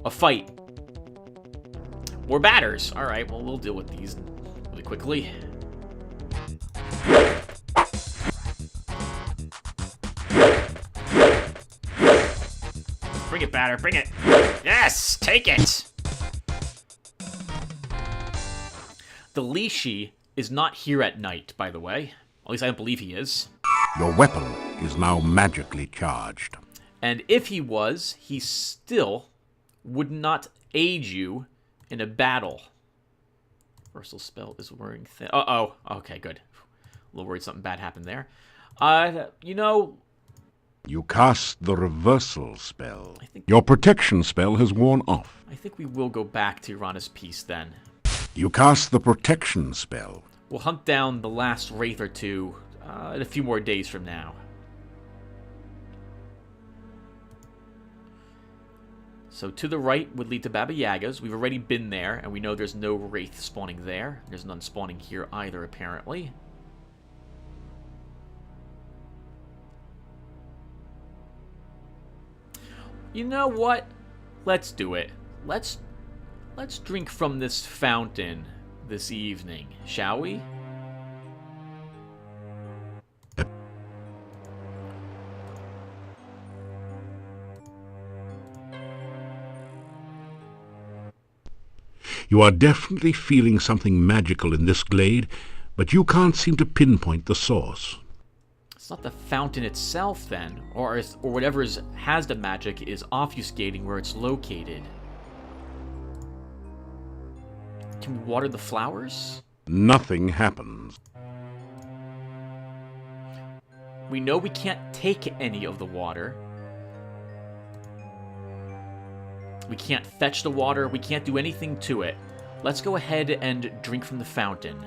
Speaker 1: A fight. More batters. Alright, well, we'll deal with these really quickly. Bring it, batter, bring it. Yes, take it. The Lishi is not here at night, by the way. At least I don't believe he is.
Speaker 3: Your weapon is now magically charged.
Speaker 1: And if he was, he still would not aid you in a battle. Reversal spell is wearing thin. Uh-oh. Okay, good. A little worried something bad happened there. You know...
Speaker 3: You cast the reversal spell. Your protection spell has worn off.
Speaker 1: I think we will go back to Irana's Peace then.
Speaker 3: You cast the protection spell.
Speaker 1: We'll hunt down the last wraith or two in a few more days from now. So to the right would lead to Baba Yaga's. We've already been there, and we know there's no wraith spawning there. There's none spawning here either, apparently. You know what? Let's do it. Let's drink from this fountain this evening, shall we?
Speaker 3: You are definitely feeling something magical in this glade, but you can't seem to pinpoint the source.
Speaker 1: It's not the fountain itself, then, or whatever has the magic is obfuscating where it's located. Can we water the flowers?
Speaker 3: Nothing happens.
Speaker 1: We know we can't take any of the water. We can't fetch the water. We can't do anything to it. Let's go ahead and drink from the fountain.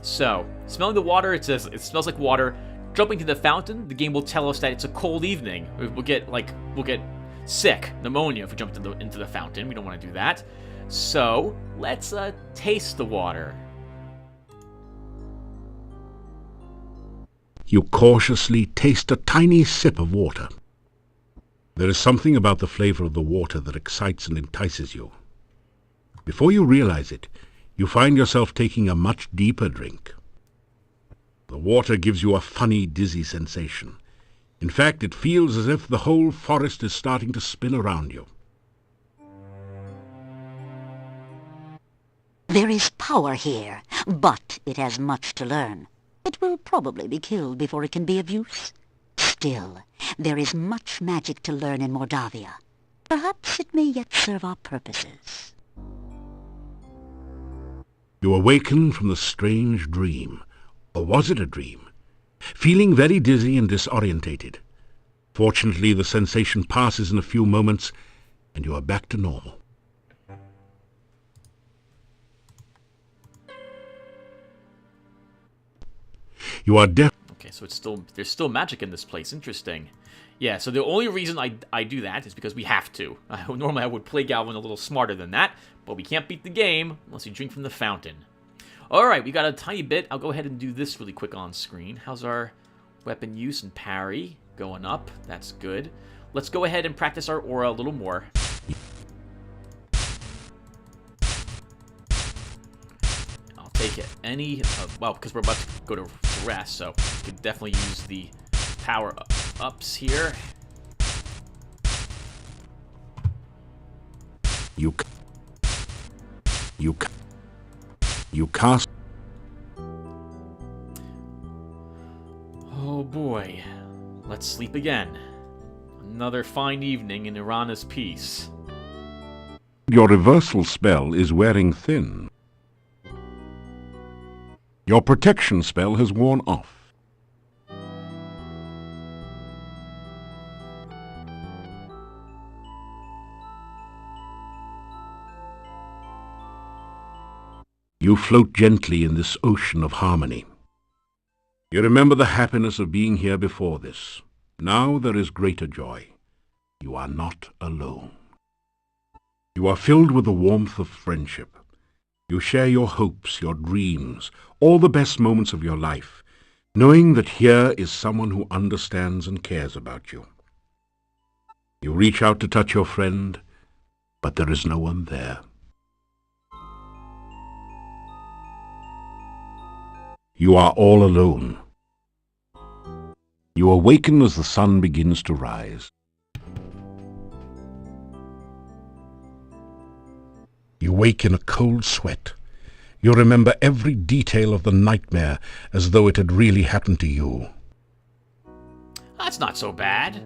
Speaker 1: So, smelling the water, it says it smells like water. Jumping to the fountain, the game will tell us that it's a cold evening. We'll get sick, pneumonia if we jump into the fountain. We don't want to do that. So, let's taste the water.
Speaker 3: You cautiously taste a tiny sip of water. There is something about the flavor of the water that excites and entices you. Before you realize it, you find yourself taking a much deeper drink. The water gives you a funny, dizzy sensation. In fact, it feels as if the whole forest is starting to spin around you.
Speaker 7: There is power here, but it has much to learn. It will probably be killed before it can be of use. Still, there is much magic to learn in Mordavia. Perhaps it may yet serve our purposes.
Speaker 3: You awaken from the strange dream. Or was it a dream? Feeling very dizzy and disorientated. Fortunately, the sensation passes in a few moments, and you are back to normal. You are
Speaker 1: Okay, so there's still magic in this place. Interesting. Yeah, so the only reason I do that is because we have to. Normally I would play Galvin a little smarter than that, but we can't beat the game unless you drink from the fountain. Alright, we got a tiny bit. I'll go ahead and do this really quick on screen. How's our weapon use and parry? Going up. That's good. Let's go ahead and practice our aura a little more. I'll take it. Well, because we're about to go to rest, so we could definitely use the power-ups here.
Speaker 3: You cast.
Speaker 1: Oh boy. Let's sleep again. Another fine evening in Irana's Peace.
Speaker 3: Your reversal spell is wearing thin. Your protection spell has worn off. You float gently in this ocean of harmony. You remember the happiness of being here before this. Now there is greater joy. You are not alone. You are filled with the warmth of friendship. You share your hopes, your dreams, all the best moments of your life, knowing that here is someone who understands and cares about you. You reach out to touch your friend, but there is no one there. You are all alone. You awaken as the sun begins to rise. You wake in a cold sweat. You remember every detail of the nightmare as though it had really happened to you.
Speaker 1: That's not so bad.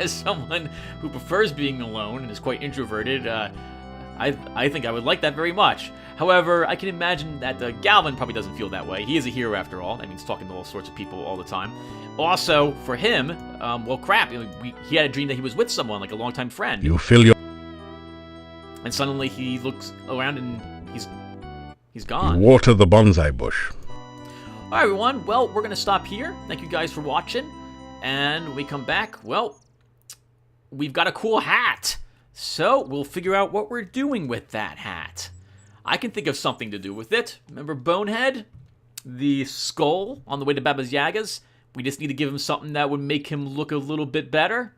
Speaker 1: As someone who prefers being alone and is quite introverted, I think I would like that very much. However, I can imagine that Galvin probably doesn't feel that way. He is a hero after all. That means talking to all sorts of people all the time. Also, for him, well, crap, he had a dream that he was with someone, like a longtime friend.
Speaker 3: You fill your...
Speaker 1: And suddenly he looks around and he's
Speaker 3: You
Speaker 1: gone.
Speaker 3: water the bonsai bush.
Speaker 1: Alright, everyone. Well, we're going to stop here. Thank you guys for watching. And when we come back, well, we've got a cool hat. So, we'll figure out what we're doing with that hat. I can think of something to do with it. Remember Bonehead? The skull on the way to Baba Yaga's? We just need to give him something that would make him look a little bit better.